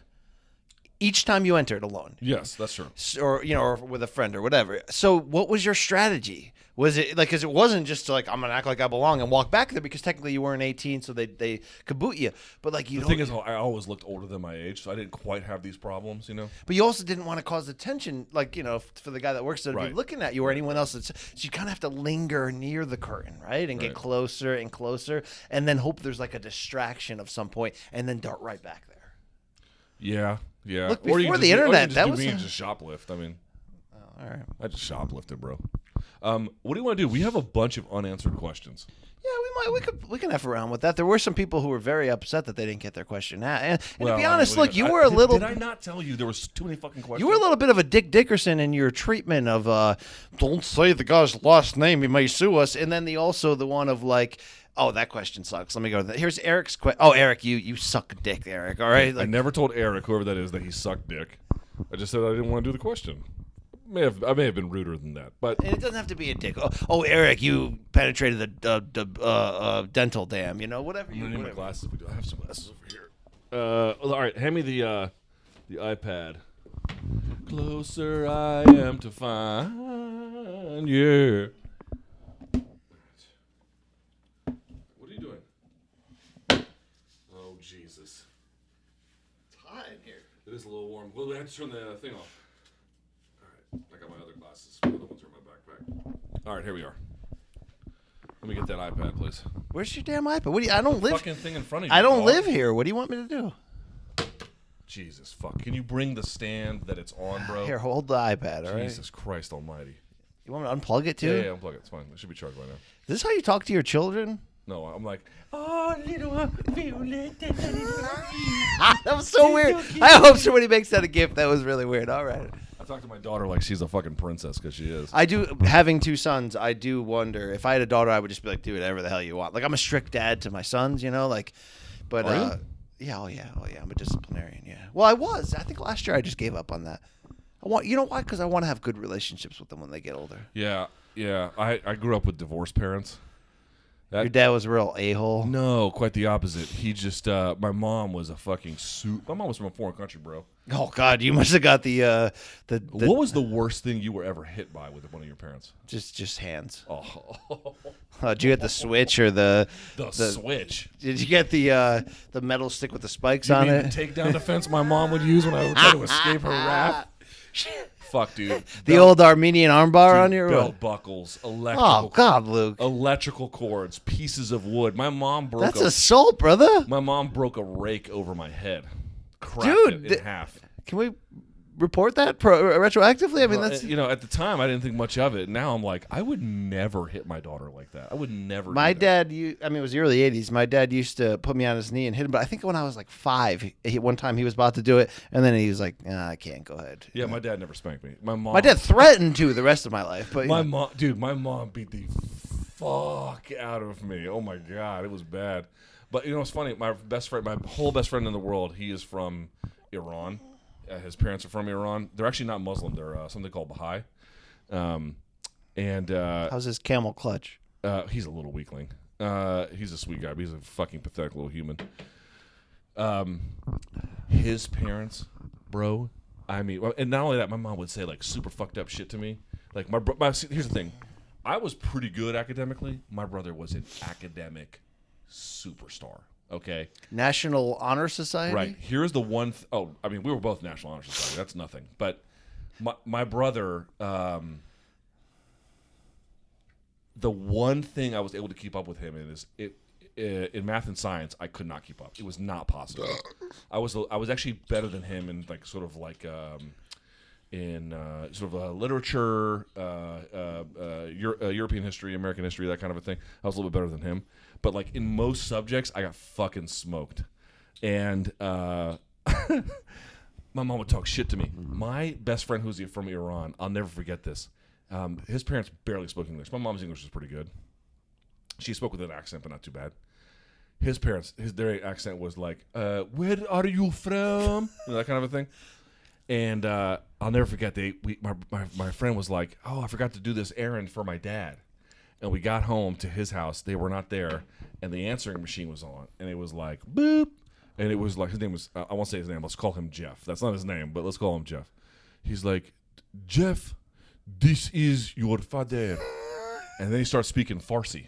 Each time you entered alone. Yes, that's true. Or with a friend or whatever. So what was your strategy? Was it like, because it wasn't just like, I'm going to act like I belong and walk back there, because technically you weren't 18, so they could boot you. But like, the thing is, I always looked older than my age, so I didn't quite have these problems, But you also didn't want to cause attention, like, for the guy that works there to right. be looking at you or anyone else. So you kind of have to linger near the curtain, right? And get closer and closer, and then hope there's like a distraction of some point, and then dart right back there. Yeah. Look, before the internet, that was just shoplift. I mean, all right. I just shoplifted, bro. What do you want to do? We have a bunch of unanswered questions. Yeah, we can F around with that. There were some people who were very upset that they didn't get their question asked. And to be honest, look, you were a little. Did I not tell you there was too many fucking questions? You were a little bit of a Dick Dickerson in your treatment of don't say the guy's last name, he may sue us. And then the one of like, oh, that question sucks. Let me go to that. Here's Eric's question. Oh, Eric, you suck dick, Eric. All right. I never told Eric, whoever that is, that he sucked dick. I just said I didn't want to do the question. I may have been ruder than that, but and it doesn't have to be a dick. Oh, Eric, you penetrated the dental dam. Whatever. I'm gonna need my glasses. I have some glasses over here. All right, hand me the iPad. Closer I am to find you. What are you doing? Oh Jesus! It's hot in here. It is a little warm. Well, we have to turn the thing off. I got my other glasses. The other ones are in my backpack. All right, here we are. Let me get that iPad, please. Where's your damn iPad? I don't live. Fucking thing in front of you. I don't live here. What do you want me to do? Jesus fuck. Can you bring the stand that it's on, bro? Here, hold the iPad, all right? Jesus Christ almighty. You want me to unplug it, too? Yeah, unplug it. It's fine. It should be charged by now. Is this how you talk to your children? No, I'm like, oh, little Violet. That was so weird. I hope somebody makes that a gift. That was really weird. All right. I talk to my daughter like she's a fucking princess, because she is. I do, having 2 sons, I do wonder, if I had a daughter, I would just be like, do whatever the hell you want. Like, I'm a strict dad to my sons, you know, like, but, Are you? yeah, oh yeah, I'm a disciplinarian, yeah. Well, I was. I think last year I just gave up on that. You know why? Because I want to have good relationships with them when they get older. Yeah. I grew up with divorced parents. Your dad was a real a-hole? No, quite the opposite. He just, my mom was a fucking my mom was from a foreign country, bro. Oh, God, you must have got the What was the worst thing you were ever hit by with one of your parents? Just hands. Oh. Did you get the switch or the switch? Did you get the metal stick with the spikes You on mean it? the takedown defense my mom would use when I would try to escape her wrath? Fuck, dude. The old Armenian armbar on your belt buckles, electrical. Oh God, Luke. Electrical cords, pieces of wood. My mom broke. That's assault, brother. My mom broke a rake over my head, cracked Dude, it in half. Can we report that retroactively? I mean, Well, that's at the time I didn't think much of it. Now I'm like, I would never hit my daughter like that. I would never. my do that. dad. I mean, it was the early '80s. My dad used to put me on his knee and hit him. But I think when I was like 5, one time he was about to do it, and then he was like, I can't. Go ahead. Yeah, my dad never spanked me. My mom. My dad threatened to the rest of my life, but My mom, dude, my mom beat the fuck out of me. Oh my God, it was bad. But it's funny. My whole best friend in the world, he is from Iran. His parents are from Iran. They're actually not Muslim. They're something called Baha'i. how's his camel clutch? He's a little weakling. He's a sweet guy, but he's a fucking pathetic little human. His parents, bro. I mean, and not only that, my mom would say like super fucked up shit to me. Like here's the thing, I was pretty good academically. My brother was an academic superstar. Okay. National Honor Society. Right. Here's the one. I mean, we were both National Honor Society. That's nothing. But my brother, the one thing I was able to keep up with him in math and science, I could not keep up. It was not possible. I was actually better than him in like sort of like literature, European history, American history, that kind of a thing. I was a little bit better than him. But like in most subjects, I got fucking smoked. And my mom would talk shit to me. My best friend who's from Iran, I'll never forget this. His parents barely spoke English. My mom's English was pretty good. She spoke with an accent, but not too bad. His parents, their accent was like, where are you from? That kind of a thing. And I'll never forget, my friend was like, oh, I forgot to do this errand for my dad. And we got home to his house. They were not there. And the answering machine was on. And it was like, boop. And it was like, his name was, I won't say his name. Let's call him Jeff. That's not his name, but let's call him Jeff. He's like, Jeff, this is your father. And then he starts speaking Farsi.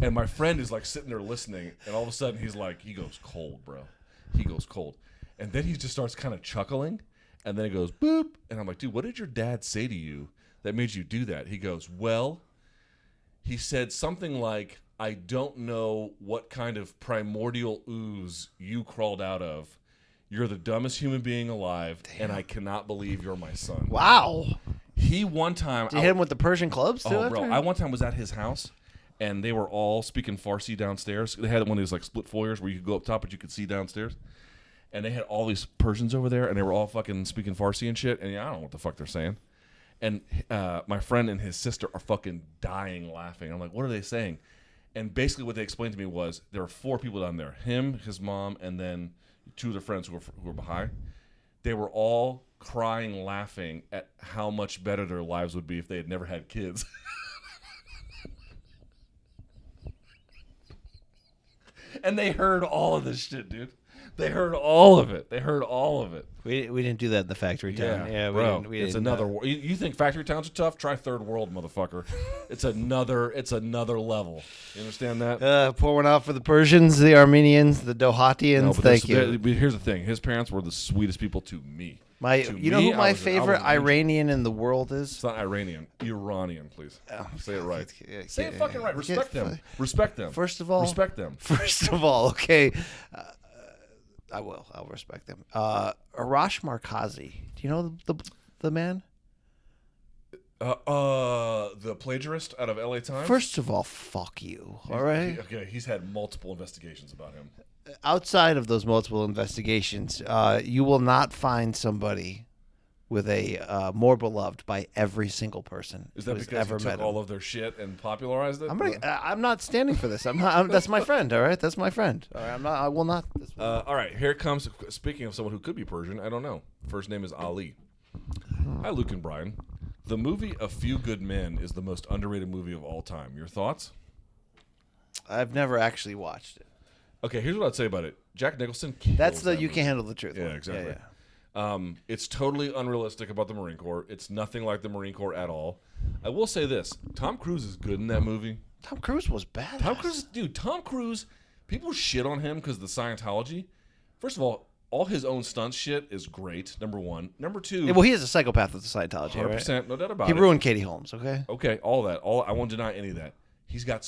And my friend is like sitting there listening. And all of a sudden he goes cold, bro. He goes cold. And then he just starts kind of chuckling. And then he goes, boop. And I'm like, dude, what did your dad say to you that made you do that? He goes, well, he said something like, I don't know what kind of primordial ooze you crawled out of. You're the dumbest human being alive, and I cannot believe you're my son. Wow. He one time... Did you hit him with the Persian clubs, too? Oh, bro. I one time was at his house, and they were all speaking Farsi downstairs. They had one of these like split foyers where you could go up top, but you could see downstairs. And they had all these Persians over there, and they were all fucking speaking Farsi and shit. And I don't know what the fuck they're saying. And my friend and his sister are fucking dying laughing. I'm like, what are they saying? And basically what they explained to me was there were 4 people down there. Him, his mom, and then 2 of their friends who were Baha'i. They were all crying, laughing at how much better their lives would be if they had never had kids. And they heard all of this shit, dude. They heard all of it. We didn't do that in the factory town. Yeah, bro. we It's didn't, another. You think factory towns are tough? Try third world, motherfucker. It's another level. You understand that? Pour one out for the Persians, the Armenians, the Dohatians. No, but Thank you. But here's the thing. His parents were the sweetest people to me. You know who my favorite Iranian in the world is? It's not Iranian. Iranian, please. Oh, say it right. yeah, Say it fucking right. Respect them. Respect them. First of all, respect them. First of all, okay. I will. I'll respect them. Arash Markazi. Do you know the man? The plagiarist out of LA Times? First of all, fuck you. All right? He's had multiple investigations about him. Outside of those multiple investigations, you will not find somebody with a more beloved by every single person. Is that who's because ever he met took him. all of their shit and popularized it? I'm not standing for this. That's my friend. All right, that's my friend. All right, I will not. All right, here it comes. Speaking of someone who could be Persian, I don't know. First name is Ali. Hi, Luke and Brian. The movie A Few Good Men is the most underrated movie of all time. Your thoughts? I've never actually watched it. Okay, here's what I'd say about it. Jack Nicholson kills That's the that You movie. Can't Handle the Truth. Yeah, one. exactly. Yeah. It's totally unrealistic about the Marine Corps. It's nothing like the Marine Corps at all. I will say this. Tom Cruise is good in that movie. Tom Cruise was bad. Tom Cruise, people shit on him because of the Scientology. First of all his own stunt shit is great, number one. Number two, Yeah, well, he is a psychopath with the Scientology, 100%, right? no doubt about He it. ruined Katie Holmes, okay? Okay, all that. I won't deny any of that. He's got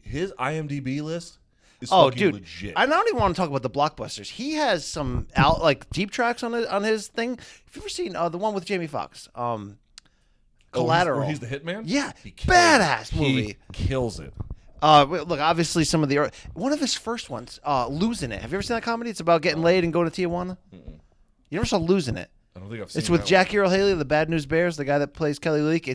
his IMDb list is Oh, fucking dude, legit. I don't even want to talk about the blockbusters. He has some deep tracks on his thing. Have you ever seen the one with Jamie Foxx? Collateral. Where he's the hitman? Yeah, He kills badass it. movie. He kills it. Look, obviously some of the one of his first ones, Losing It. Have you ever seen that comedy? It's about getting laid and going to Tijuana. You never saw Losing It? I don't think I've seen It's with that Jackie Earle Haley, the Bad News Bears, the guy that plays Kelly Leak.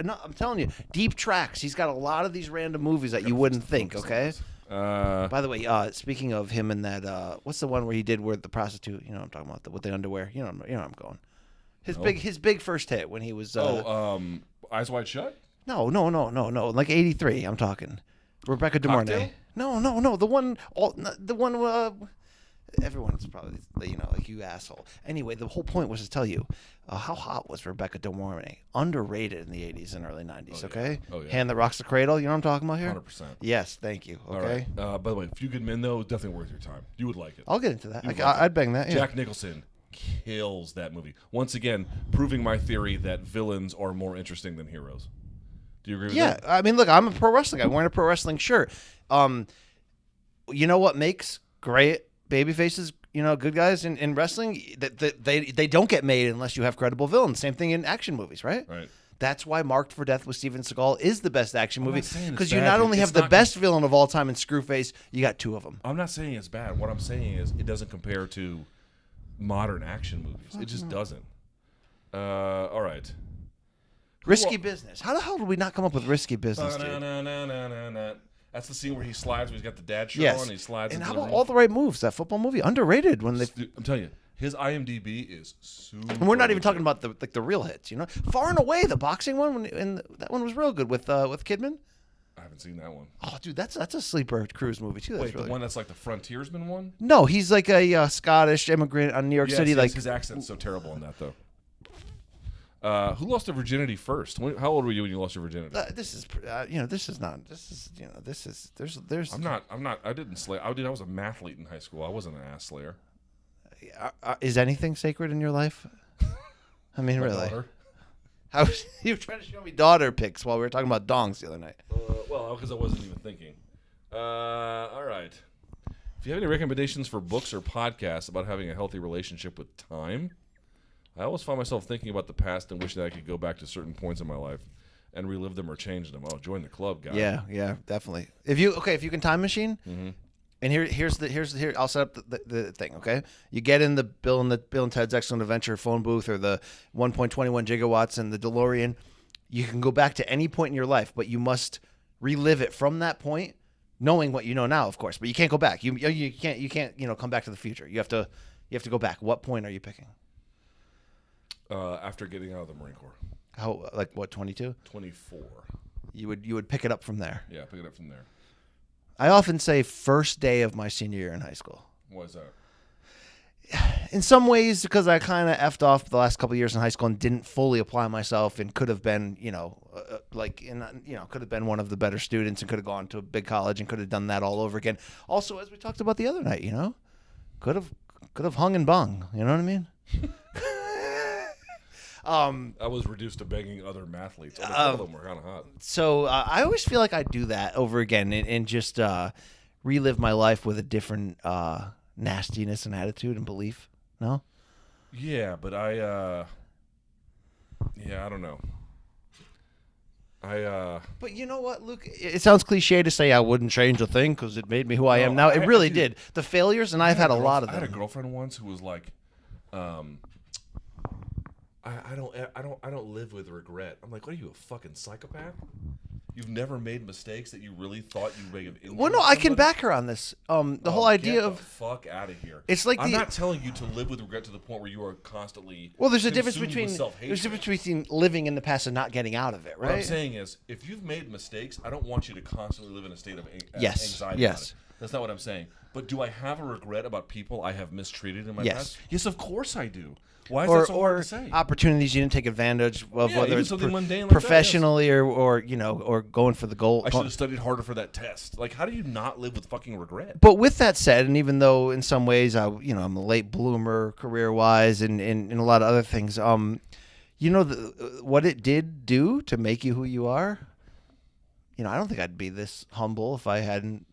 No, I'm telling you, deep tracks. He's got a lot of these random movies that you wouldn't think. Okay. By the way, speaking of him and that, what's the one where he did where the prostitute? You know what I'm talking about, with the underwear. You know where I'm going. His big first hit when he was. Eyes Wide Shut? No. Like '83. I'm talking. Rebecca De Cocktail? Mornay. No. The one. Everyone's probably, like, you asshole. Anyway, the whole point was to tell you how hot was Rebecca De Mornay. Underrated in the 80s and early 90s, okay? Oh, yeah. Hand That Rocks the Cradle, you know what I'm talking about here? 100%. Yes, thank you, okay? All right. By the way, A Few Good Men, though, definitely worth your time. You would like it. I'll get into that. You would I'd bang that, yeah. Jack Nicholson kills that movie. Once again, proving my theory that villains are more interesting than heroes. Do you agree with that? Yeah, I mean, look, I'm a pro wrestling guy. I'm wearing a pro wrestling shirt. You know what makes great baby faces, good guys in wrestling? They don't get made unless you have credible villains. Same thing in action movies, right? Right. That's why Marked for Death with Steven Seagal is the best action movie, not saying it's because you bad, not dude. only It's have the not best villain of all time in Screwface, you got two of them. I'm not saying it's bad. What I'm saying is it doesn't compare to modern action movies. It just doesn't. All right. Risky Business. How the hell did we not come up with Risky Business, dude? That's the scene where he slides, where he's got the dad shirt Yes. on, and he slides And into how the about ring. All the Right Moves? That football movie, underrated when they. Dude, I'm telling you, his IMDb is super. And we're not even legit. talking about the real hits, Far and Away, the boxing one, and that one was real good with Kidman. I haven't seen that one. Oh, dude, that's a sleeper cruise movie too. That's Wait, really the one that's like the frontiersman one? No, he's like a Scottish immigrant on New York City. Yes, Like his accent's so terrible in that though. Who lost their virginity first? How old were you when you lost your virginity? this is there's. I'm not. I didn't slay. I was a mathlete in high school. I wasn't an ass slayer. Is anything sacred in your life? I mean, My really? daughter. How you were trying to show me daughter pics while we were talking about dongs the other night? Well, because I wasn't even thinking. All right. If you have any recommendations for books or podcasts about having a healthy relationship with time, I always find myself thinking about the past and wish that I could go back to certain points in my life and relive them or change them. Oh, join the club, guy. Yeah, definitely. If you can time machine, and here's I'll set up the thing. Okay, you get in the Bill and Ted's Excellent Adventure phone booth or the 1.21 gigawatts and the DeLorean. You can go back to any point in your life, but you must relive it from that point, knowing what you know now, of course. But you can't go back. You can't come back to the future. You have to go back. What point are you picking? After getting out of the Marine Corps. How, like, what, 22? 24. You would pick it up from there. Yeah, pick it up from there. I often say first day of my senior year in high school. Why is that? In some ways, because I kind of effed off the last couple of years in high school and didn't fully apply myself, and could have been, could have been one of the better students and could have gone to a big college and could have done that all over again. Also, as we talked about the other night, could have hung and bung. You know what I mean? I was reduced to begging other mathletes. All of them were kind of hot. So I always feel like I do that over again and just relive my life with a different nastiness and attitude and belief. No. Yeah, but I don't know. But you know what, Luke? It sounds cliche to say I wouldn't change a thing because it made me who I am now. It really did. The failures, and I've had a lot of them. I had a girlfriend once who was like, I don't live with regret. I'm like, what are you, a fucking psychopath? You've never made mistakes that you really thought you may have injured Well, no, I can somebody? back her on this. The whole idea Get of the fuck out of here. It's like I'm not telling you to live with regret to the point where you are constantly. well, there's a difference consumed between with self-hatred. living in the past and not getting out of it, right? What I'm saying is, if you've made mistakes, I don't want you to constantly live in a state of Yes, anxiety. yes. About it. That's not what I'm saying. But do I have a regret about people I have mistreated in my Yes. past? Yes, of course I do. Why is that so hard to say? Opportunities you didn't take advantage of, Yeah, whether even it's something mundane like professionally or going for the goal. I should have studied harder for that test. Like, how do you not live with fucking regret? But with that said, and even though in some ways I'm a late bloomer career wise and in a lot of other things, what it did do to make you who you are. I don't think I'd be this humble if I hadn't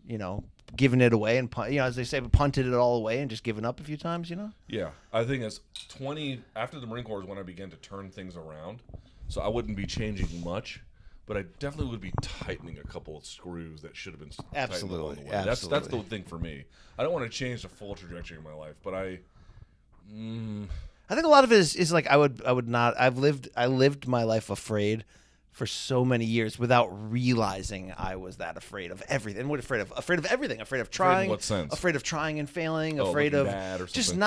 given it away and as they say, punted it all away and just given up a few times. Yeah, I think it's after the Marine Corps is when I began to turn things around. So I wouldn't be changing much, but I definitely would be tightening a couple of screws that should have been tightened along the way. That's the thing for me. I don't want to change the full trajectory of my life, but I think a lot of it is like I would not. I lived my life afraid for so many years without realizing I was that afraid of everything. What afraid of? Afraid of everything. Afraid of trying. Afraid in what sense? Afraid of trying and failing. Afraid of bad or just something.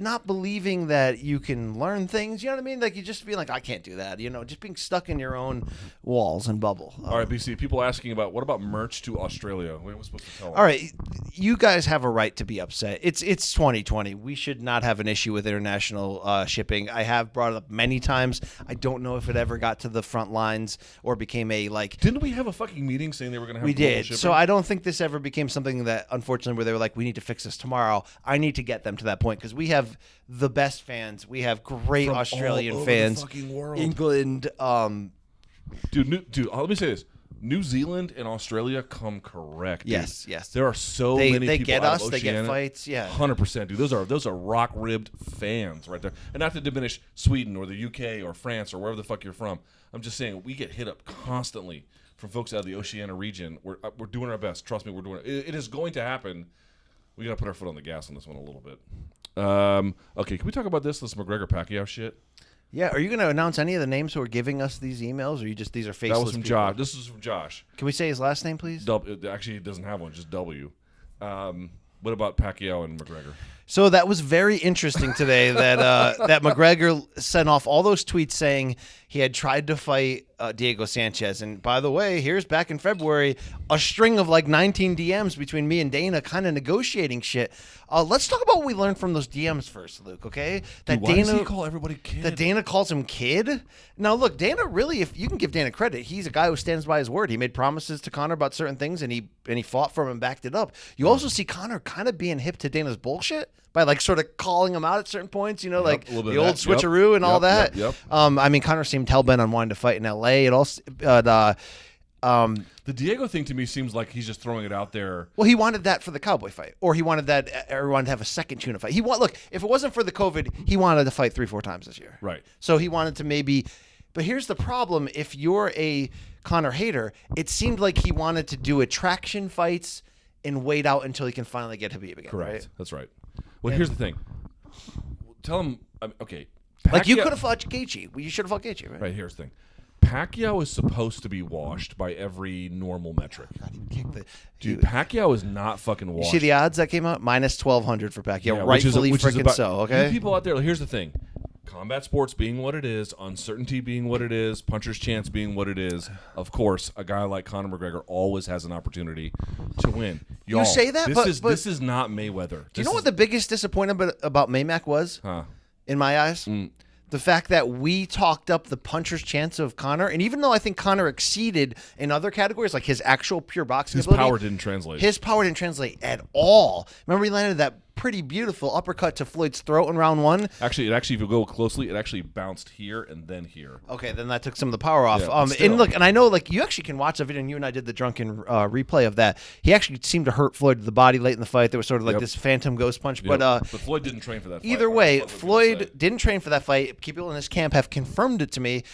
not believing that you can learn things. You know what I mean? Like you just being like, I can't do that. Just being stuck in your own walls and bubble. All right, BC. People asking what about merch to Australia? What are we supposed to tell them? All right, you guys have a right to be upset. It's 2020. We should not have an issue with international shipping. I have brought it up many times. I don't know if it ever got to the front lines or became a Didn't we have a fucking meeting saying they were going to have we global did. shipping? So I don't think this ever became something that, unfortunately, where they were like, we need to fix this tomorrow. I need to get them to that point because we have the best fans. We have great From Australian all over fans. the fucking world. England. Dude, let me say this. New Zealand and Australia come correct. Dude. Yes. There are so many they people get out us. of They get Oceania. fights. Yeah. 100%, dude. Those are rock ribbed fans right there. And not to diminish Sweden or the UK or France or wherever the fuck you're from. I'm just saying we get hit up constantly from folks out of the Oceania region. We're doing our best. Trust me, we're doing it. It is going to happen. We got to put our foot on the gas on this one a little bit. Okay, can we talk about this McGregor Pacquiao shit? Yeah. Are you going to announce any of the names who are giving us these emails, or these are faceless? That was from people? Josh. This is from Josh. Can we say his last name, please? Actually, it doesn't have one, just W. What about Pacquiao and McGregor? So that was very interesting today that McGregor sent off all those tweets saying he had tried to fight Diego Sanchez. And by the way, here's back in February, a string of like 19 DMs between me and Dana kind of negotiating shit. Let's talk about what we learned from those DMs first, Luke, okay? Dude, why does he call everybody kid? That Dana calls him kid? Now, look, Dana really, if you can give Dana credit, he's a guy who stands by his word. He made promises to Conor about certain things, and he fought for him and backed it up. You also see Conor kind of being hip to Dana's bullshit by like sort of calling him out at certain points, like the old switcheroo and all that. Yep. I mean, Conor seemed hell-bent on wanting to fight in L.A. It also, the Diego thing to me seems like he's just throwing it out there. well, he wanted that for the Cowboy fight, or he wanted to have a second tuna fight. Look, if it wasn't for the COVID, he wanted to fight 3-4 times this year. Right. So he wanted to maybe, but here's the problem: if you're a Conor hater, it seemed like he wanted to do attraction fights and wait out until he can finally get Khabib again. Correct. Right? That's right. Well, here's the thing. Tell him, okay. Like you Pacquiao- could have fought Gaethje. You should have fought Gaethje, right? Right, here's the thing. Pacquiao is supposed to be washed by every normal metric. God, he kicked the Dude, Pacquiao is not fucking You washed. see the odds that came out? Minus 1,200 for Pacquiao. Yeah, Rightfully which is freaking about- so, okay? You people out there, here's the thing. Combat sports being what it is, uncertainty being what it is, puncher's chance being what it is, of course, a guy like Conor McGregor always has an opportunity to win. Y'all, say that, this is not Mayweather. Do you know what the biggest disappointment about Maymac was? Huh. In my eyes? The fact that we talked up the puncher's chance of Conor, and even though I think Conor exceeded in other categories, like his actual pure boxing His ability, power didn't translate. His power didn't translate at all. Remember he landed that pretty beautiful uppercut to Floyd's throat in round 1. Actually, if you go closely, it actually bounced here and then here. Okay, then that took some of the power off. Yeah, And look, and I know like you actually can watch the video, and you and I did the drunken replay of that. He actually seemed to hurt Floyd to the body late in the fight. There was sort of like this phantom ghost punch. Yep. But Floyd didn't train for that fight. either way, Floyd didn't train for that fight. People in his camp have confirmed it to me.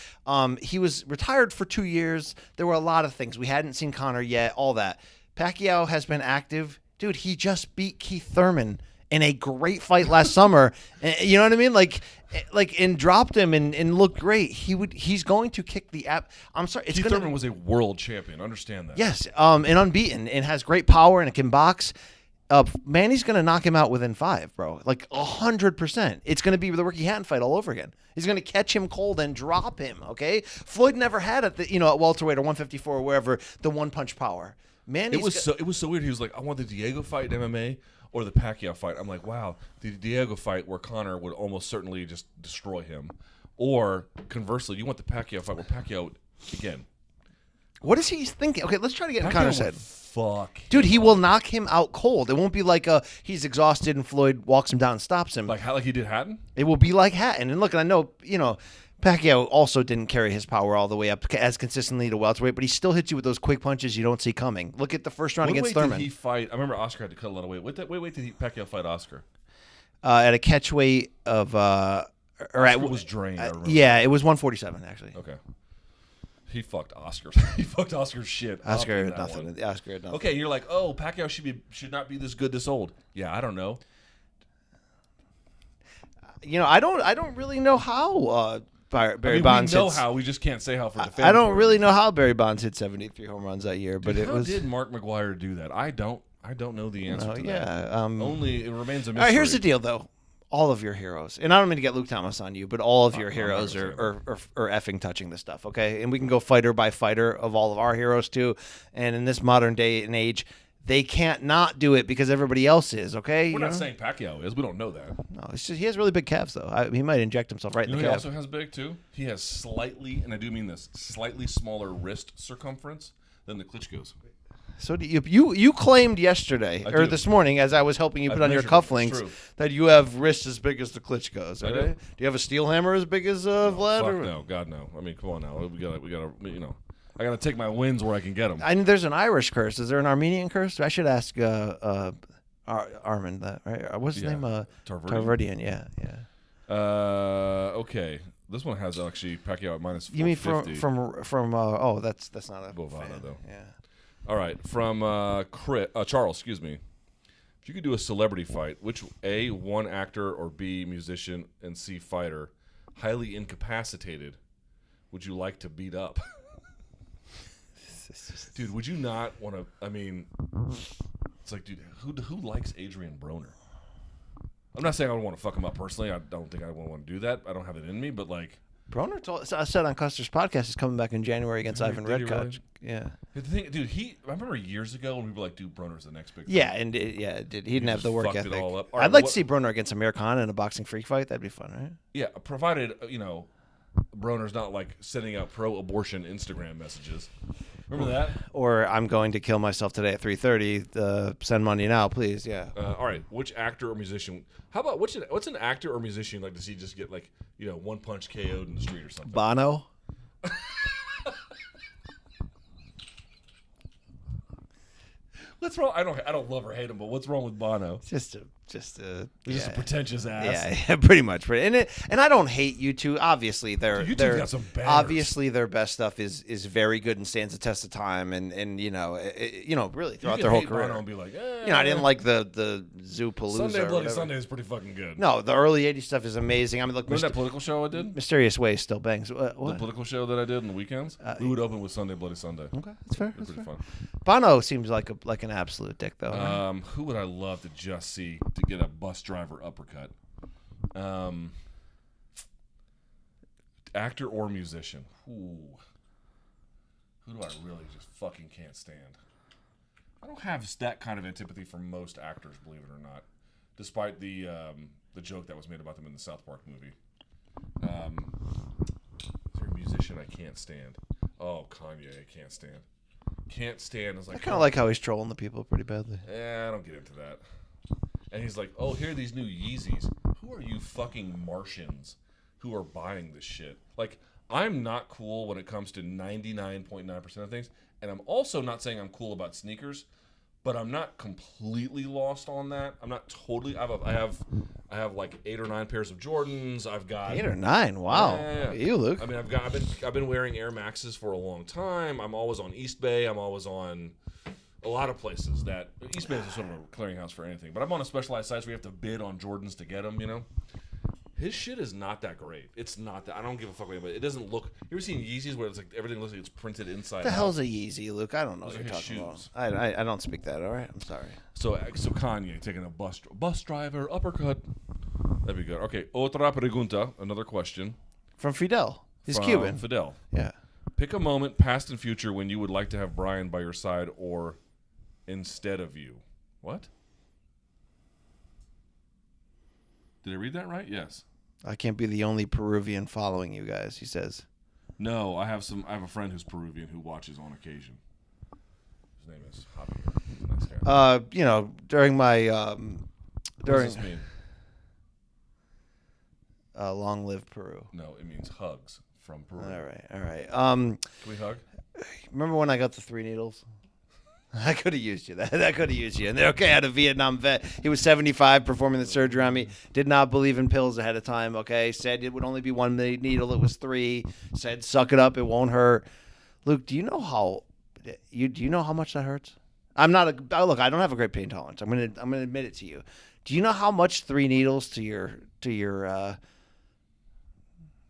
He was retired for 2 years. There were a lot of things. We hadn't seen Conor yet, all that. Pacquiao has been active. Dude, he just beat Keith Thurman in a great fight last summer. You know what I mean? Like, and dropped him and looked great. He's going to kick the app. I'm sorry. Keith Thurman was a world champion. Understand that. Yes, and unbeaten, and has great power and can box. Manny's going to knock him out within 5, bro. Like 100%. It's going to be the Ricky Hatton fight all over again. He's going to catch him cold and drop him, okay? Floyd never had at welterweight or 154 or wherever the one-punch power. It was so weird. He was like, I want the Diego fight in MMA or the Pacquiao fight. I'm like, wow, the Diego fight where Conor would almost certainly just destroy him. Or conversely, you want the Pacquiao fight where Pacquiao, again. What is he thinking? Okay, let's try to get in Conor's head. Fuck. Dude, he will knock him out cold. It won't be like he's exhausted and Floyd walks him down and stops him. Like he did Hatton? It will be like Hatton. And look, and I know, Pacquiao also didn't carry his power all the way up as consistently to welterweight, but he still hits you with those quick punches you don't see coming. Look at the first round against Thurman. Did he fight? I remember Oscar had to cut a lot of weight. What weight did Pacquiao fight Oscar? At a catch weight of Oscar was drained. Yeah, it was 147 actually. Okay. He fucked Oscar. He fucked Oscar's shit. Oscar had nothing. Oscar had nothing. Okay, you're like, oh, Pacquiao should not be this good this old. Yeah, I don't know. I don't really know how. Barry Bonds. We know how. We just can't say how for defense. I don't really know how Barry Bonds hit 73 home runs that year, but how did Mark McGuire do that? I don't know the answer to that. Only it remains a mystery. All right, here's the deal, though. All of your heroes, and I don't mean to get Luke Thomas on you, but all of your heroes are effing touching this stuff, okay? And we can go fighter by fighter of all of our heroes too. And in this modern day and age, they can't not do it because everybody else is, okay? We're not saying Pacquiao is. We don't know that. No, it's just he has really big calves, though. He might inject himself right in the calf. He also has big, too? He has slightly, and I do mean this, slightly smaller wrist circumference than the Klitschko's. So you claimed yesterday or this morning, as I was helping you put on your cufflinks, that you have wrists as big as the Klitschko's. Okay? Do you have a steel hammer as big as Vlad? Fuck no, God no. I mean, come on now. We gotta. I gotta take my wins where I can get them. I mean, there's an Irish curse. Is there an Armenian curse? I should ask Armin that. Right? What's his name? Tarverdian. Yeah. Okay. This one has actually Pacquiao at minus 450. You mean from oh, that's not a Bovada though. Yeah. All right, from Charles, excuse me. If you could do a celebrity fight, which A, one actor, or B, musician, and C, fighter, highly incapacitated, would you like to beat up? Dude, would you not want to? I mean, it's like, dude, who likes Adrian Broner? I'm not saying I would want to fuck him up personally. I don't think I would want to do that. I don't have it in me, but like. Broner I said on Custer's podcast is coming back in January against Ivan Redkach. Really? Yeah. The thing, dude, I remember years ago when we were like, dude, Broner's the next big. Yeah, and he didn't have the work ethic. Right, I'd like to see Broner against Amir Khan in a boxing freak fight. That'd be fun, right? Yeah, provided Broner's not like sending out pro-abortion Instagram messages. Remember that? Or I'm going to kill myself today at 3:30. Send money now, please. Yeah. All right. Which actor or musician? How about what's an actor or musician like to see just get like one punch KO'd in the street or something? Bono. What's wrong? I don't love or hate him, but what's wrong with Bono? Just a pretentious ass. Yeah, pretty much. And I don't hate U2. Obviously, got some bangers. Obviously their best stuff is very good and stands the test of time. And really throughout their whole career. Bono and be like, I didn't like the Zoopalooza. Sunday Bloody Sunday is pretty fucking good. No, the early '80s stuff is amazing. I mean, look, remember that political show I did? Mysterious Ways still bangs. What? The political show that I did on the weekends. We would open with Sunday Bloody Sunday. Okay, that's fair. It's pretty fun. Bono seems like an absolute dick, though. Right? Who would I love to just see to get a bus driver uppercut? Actor or musician? Ooh. Who do I really just fucking can't stand? I don't have that kind of antipathy for most actors, believe it or not, despite the joke that was made about them in the South Park movie. Is there a musician I can't stand? Oh, Kanye, I can't stand. Can't stand is like. I kind of like how he's trolling the people pretty badly. Yeah, I don't get into that. And he's like, oh, here are these new Yeezys. Who are you fucking Martians who are buying this shit? Like, I'm not cool when it comes to 99.9% of things. And I'm also not saying I'm cool about sneakers, but I'm not completely lost on that. I'm not totally. I have like 8 or 9 pairs of Jordans. I've got 8 or 9. Wow. Yeah. You, Luke. I mean, I've been wearing Air Maxes for a long time. I'm always on East Bay. I'm always on a lot of places that East Bay is sort of a clearinghouse for anything. But I'm on a specialized sites where you have to bid on Jordans to get them. You know, his shit is not that great. It's not that. I don't give a fuck about it. It doesn't look. You ever seen Yeezys where it's like everything looks like it's printed inside? What the hell's a Yeezy, Luke? I don't know Those what are you're his talking shoes. about. I don't speak that. All right, I'm sorry. So Kanye taking a bus driver uppercut. That'd be good. Okay, otra pregunta. Another question. From Fidel. He's from Cuban. Fidel. Yeah. Pick a moment, past and future, when you would like to have Brian by your side or instead of you. What? Did I read that right? Yes. I can't be the only Peruvian following you guys, he says. No, I have a friend who's Peruvian who watches on occasion. His name is Javier. He's a nice guy. During my What does this mean? long live Peru. No, it means hugs from Peru. All right. Can we hug? Remember when I got the 3 needles? I could have used you. That could have used you. And they're okay. I had a Vietnam vet. He was 75 performing the surgery on me. Did not believe in pills ahead of time. Okay. Said it would only be 1 needle. It was 3. Said suck it up. It won't hurt. Luke, do you know how much that hurts? Look, I don't have a great pain tolerance. I'm gonna admit it to you. Do you know how much 3 needles to your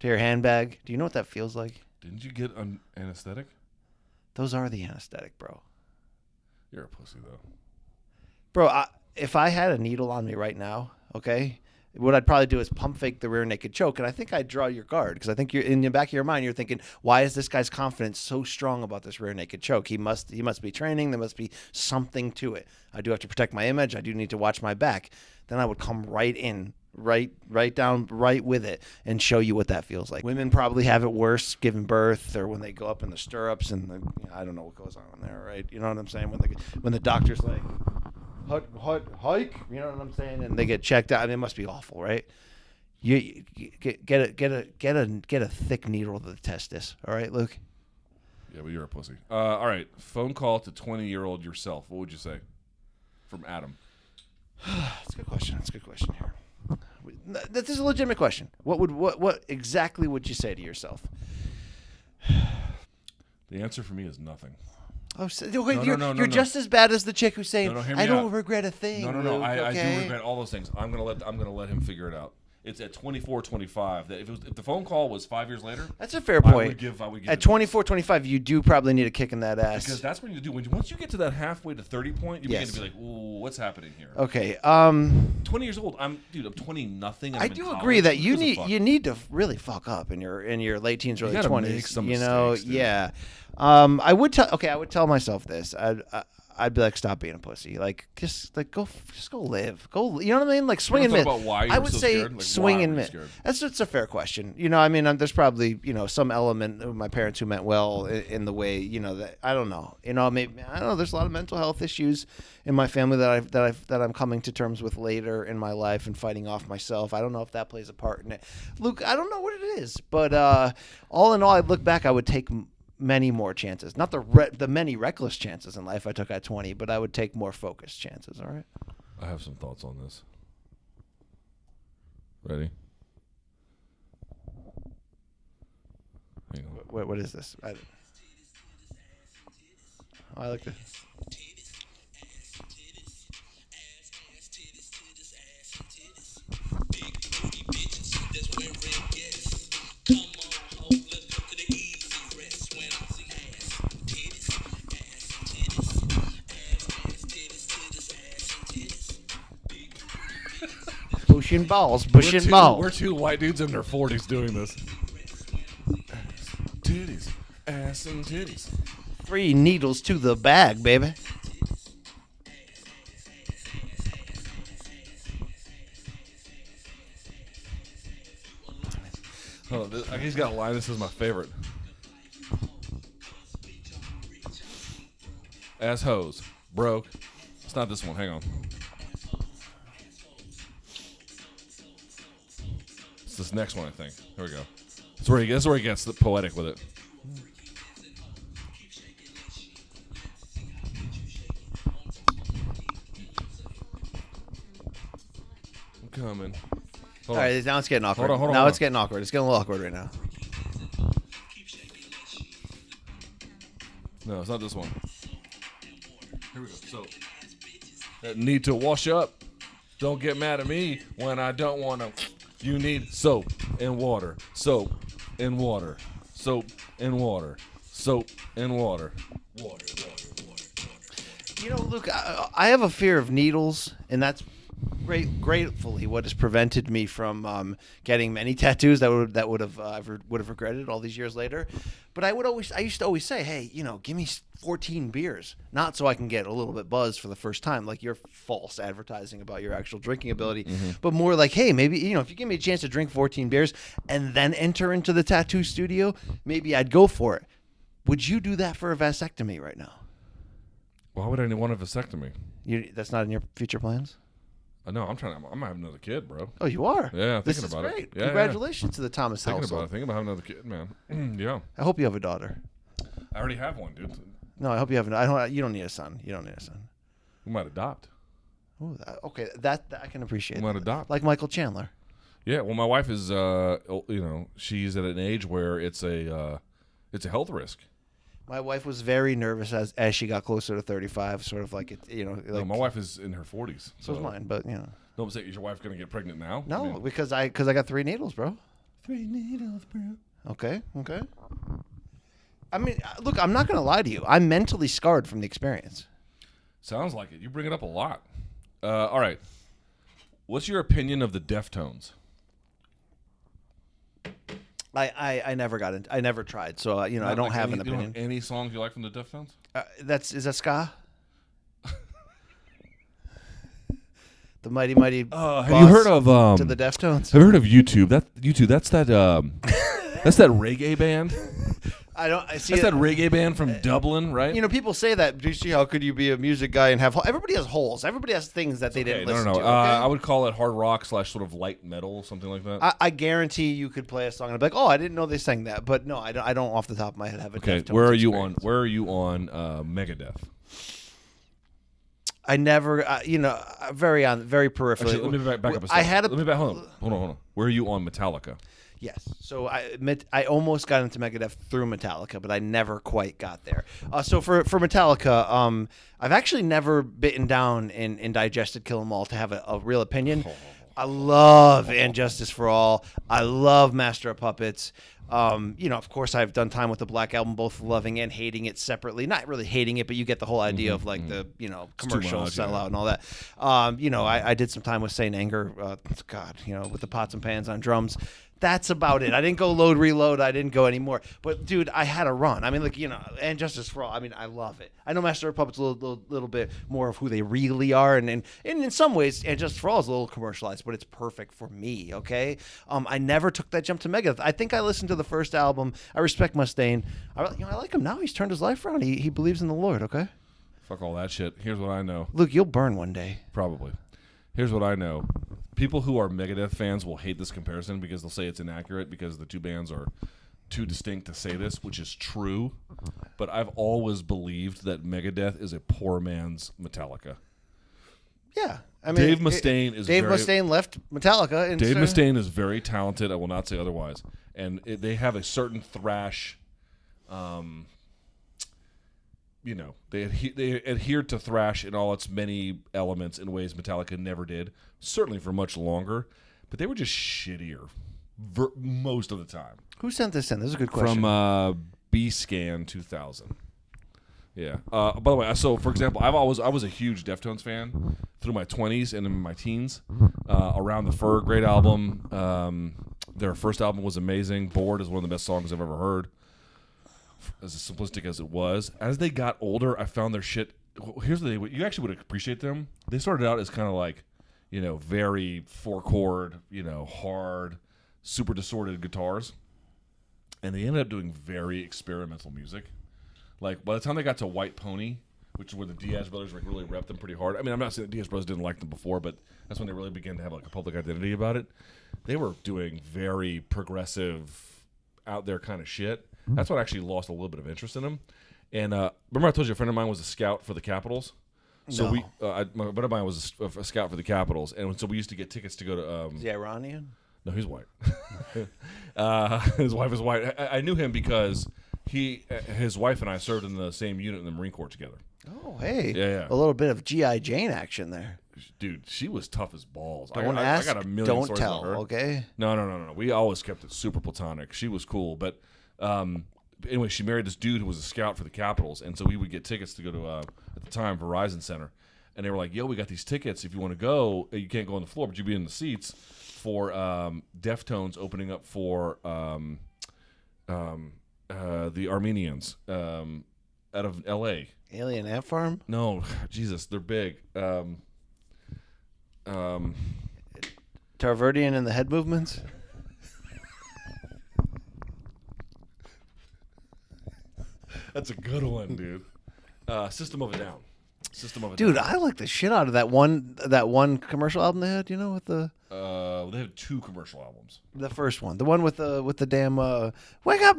handbag? Do you know what that feels like? Didn't you get an anesthetic? Those are the anesthetic, bro. You're a pussy, though. Bro, if I had a needle on me right now, okay, what I'd probably do is pump fake the rear naked choke, and I think I'd draw your guard because I think you're in the back of your mind. You're thinking, why is this guy's confidence so strong about this rear naked choke? He must be training. There must be something to it. I do have to protect my image. I do need to watch my back. Then I would come right in, right down, right with it, and show you what that feels like. Women probably have it worse giving birth or when they go up in the stirrups and I don't know what goes on there, right? You know what I'm saying? When the doctor's like, hike, you know what I'm saying? And they get checked out. I mean, it must be awful, right? You get a thick needle to the testis. All right, Luke. Yeah, but you're a pussy. All right, phone call to 20-year-old yourself. What would you say? From Adam. That's a good question. Here. This is a legitimate question. What exactly would you say to yourself? The answer for me is nothing. Oh, so, you're just as bad as the chick who's saying, "I don't regret a thing." No. Luke, I okay? do regret all those things. I'm gonna let him figure it out. It's at 24, 25. That if the phone call was 5 years later, That's a fair point. I would give at 24, 25, you do probably need a kick in that ass. because that's what you do. Once you get to that halfway to 30 point, you begin to be like, "Ooh, what's happening here?" Okay. 20 years old. I'm 20 nothing. I do agree that you need to really fuck up in your late teens, early gotta 20s. make some you know, mistakes, dude. yeah. I would tell myself this. I'd be like, stop being a pussy. Like, just go live. Go. You know what I mean? Like, swing and miss. About why you I were would so say scared? Like, swing why and were you miss. scared? That's a fair question. You know, I mean, there's probably some element of my parents who meant well in the way that I don't know. Maybe I don't know. There's a lot of mental health issues in my family that I'm coming to terms with later in my life and fighting off myself. I don't know if that plays a part in it. Luke, I don't know what it is, but all in all, I'd look back. I would take many more chances, not the many reckless chances in life I took at 20, but I would take more focused chances. All right. I have some thoughts on this. Ready? Hang on. What is this? I like this. Bushing balls. We're two white dudes in their 40s doing this. Titties, ass and titties. 3 needles to the bag, baby. Oh, he's got a line. This is my favorite. Ass hoes. Broke. It's not this one. Hang on. this next one, I think. Here we go. That's where he gets the poetic with it. I'm coming. All right, now it's getting awkward. Hold on. Now it's getting awkward. It's getting a little awkward right now. No, it's not this one. Here we go. So, need to wash up. Don't get mad at me when I don't want to. You need soap and water. Soap and water. Soap and water. Soap and water. Water. You know, Luke, I have a fear of needles, and that's gratefully what has prevented me from getting many tattoos that would have regretted all these years later. But I used to always say, hey, give me 14 beers, not so I can get a little bit buzzed for the first time, like your false advertising about your actual drinking ability, but more like, hey, maybe if you give me a chance to drink 14 beers and then enter into the tattoo studio, maybe I'd go for it. Would you do that for a vasectomy right now? Why would I want a vasectomy? That's not in your future plans? No, I'm having another kid, bro. Oh, you are? Yeah, this thinking is about great. it. Yeah, Congratulations to the Thomas Thinking household. about having another kid, man. Yeah. I hope you have a daughter. I already have one, dude. No, I hope you have you don't need a son. You don't need a son. We might adopt. Oh, okay. That I can appreciate. We might adopt. Like Michael Chandler. Yeah, well, my wife is, she's at an age where it's a health risk. My wife was very nervous as she got closer to 35, sort of like it, No, my wife is in her 40s. So is mine, but No, I'm saying, is your wife going to get pregnant now? No, because I got 3 needles, bro. 3 needles, bro. Okay. I mean, look, I'm not going to lie to you. I'm mentally scarred from the experience. Sounds like it. You bring it up a lot. All right. What's your opinion of the Deftones? I never got into. I never tried, so I don't have an opinion. You don't have any songs you like from the Deftones? Is that ska? The mighty. Have you heard of to the Deftones? Have you heard of YouTube? That's that that's that reggae band. I see. That's that reggae band from Dublin, right? People say that. Do you see how could you be a music guy and have? Everybody has holes. Everybody has things that they didn't listen to. Okay? I would call it hard rock / sort of light metal, something like that. I guarantee you could play a song and be like, oh, I didn't know they sang that. But no, I don't off the top of my head have a. Okay, Deftones where are experience. you on Megadeth? I never, very peripherally. Actually, let me back up a second. Hold on. Where are you on Metallica? Yes. So I almost got into Megadeth through Metallica, but I never quite got there. So for Metallica, I've actually never bitten down and digested Kill 'Em All to have a real opinion. I love And Justice for All. I love Master of Puppets. Of course, I've done time with the Black Album, both loving and hating it separately. Not really hating it, but you get the whole idea of like the commercial sellout and all that. I did some time with Saint Anger. With the pots and pans on drums. That's about it. I didn't go load, reload. I didn't go anymore. But, dude, I had a run. I mean, And Justice for All. I mean, I love it. I know Master of Puppets a little bit more of who they really are. And in some ways, And Justice for All is a little commercialized, but it's perfect for me, okay? I never took that jump to Megadeth. I think I listened to the first album. I respect Mustaine. I like him now. He's turned his life around. He believes in the Lord, okay? Fuck all that shit. Here's what I know. Luke, you'll burn one day. Probably. Here's what I know. People who are Megadeth fans will hate this comparison because they'll say it's inaccurate because the two bands are too distinct to say this, which is true. But I've always believed that Megadeth is a poor man's Metallica. Yeah. I mean, Dave Mustaine left Metallica. And Dave Mustaine is very talented. I will not say otherwise. And they have a certain thrash. They adhere to thrash in all its many elements in ways Metallica never did, certainly for much longer, but they were just shittier most of the time. Who sent this in? This is a good question. From B-Scan 2000. Yeah. By the way, so for example, I was a huge Deftones fan through my 20s and in my teens. Around the Fur, great album. Their first album was amazing. Bored is one of the best songs I've ever heard. As simplistic as it was, as they got older, I found their shit. Here's the thing: you actually would appreciate them. They started out as kind of like, very 4-chord, hard, super distorted guitars, and they ended up doing very experimental music. Like by the time they got to White Pony, which is where the Diaz brothers like really repped them pretty hard. I mean, I'm not saying the Diaz brothers didn't like them before, but that's when they really began to have like a public identity about it. They were doing very progressive, out there kind of shit. That's what actually lost a little bit of interest in them. And remember I told you a friend of mine was a scout for the Capitals? So No. my buddy of mine was a scout for the Capitals, and so we used to get tickets to go to. Is he Iranian? No, he's white. His wife is white. I knew him because his wife and I served in the same unit in the Marine Corps together. Oh, hey. Yeah. A little bit of G.I. Jane action there. Dude, she was tough as balls. Don't I ask, got a million don't stories tell, about her. okay? No. We always kept it super platonic. She was cool, but anyway, she married this dude who was a scout for the Capitals, and so we would get tickets to go to at the time Verizon Center, and they were like, "Yo, we got these tickets. If you want to go, you can't go on the floor, but you'll be in the seats for Deftones opening up for the Armenians out of L.A." Alien Ant Farm? No, Jesus, they're big. Tarverdian and the Head Movements? That's a good one, dude. System of a Down. Dude, I like the shit out of that one commercial album they had, with the they had 2 commercial albums. the first one. The one with the damn wake up.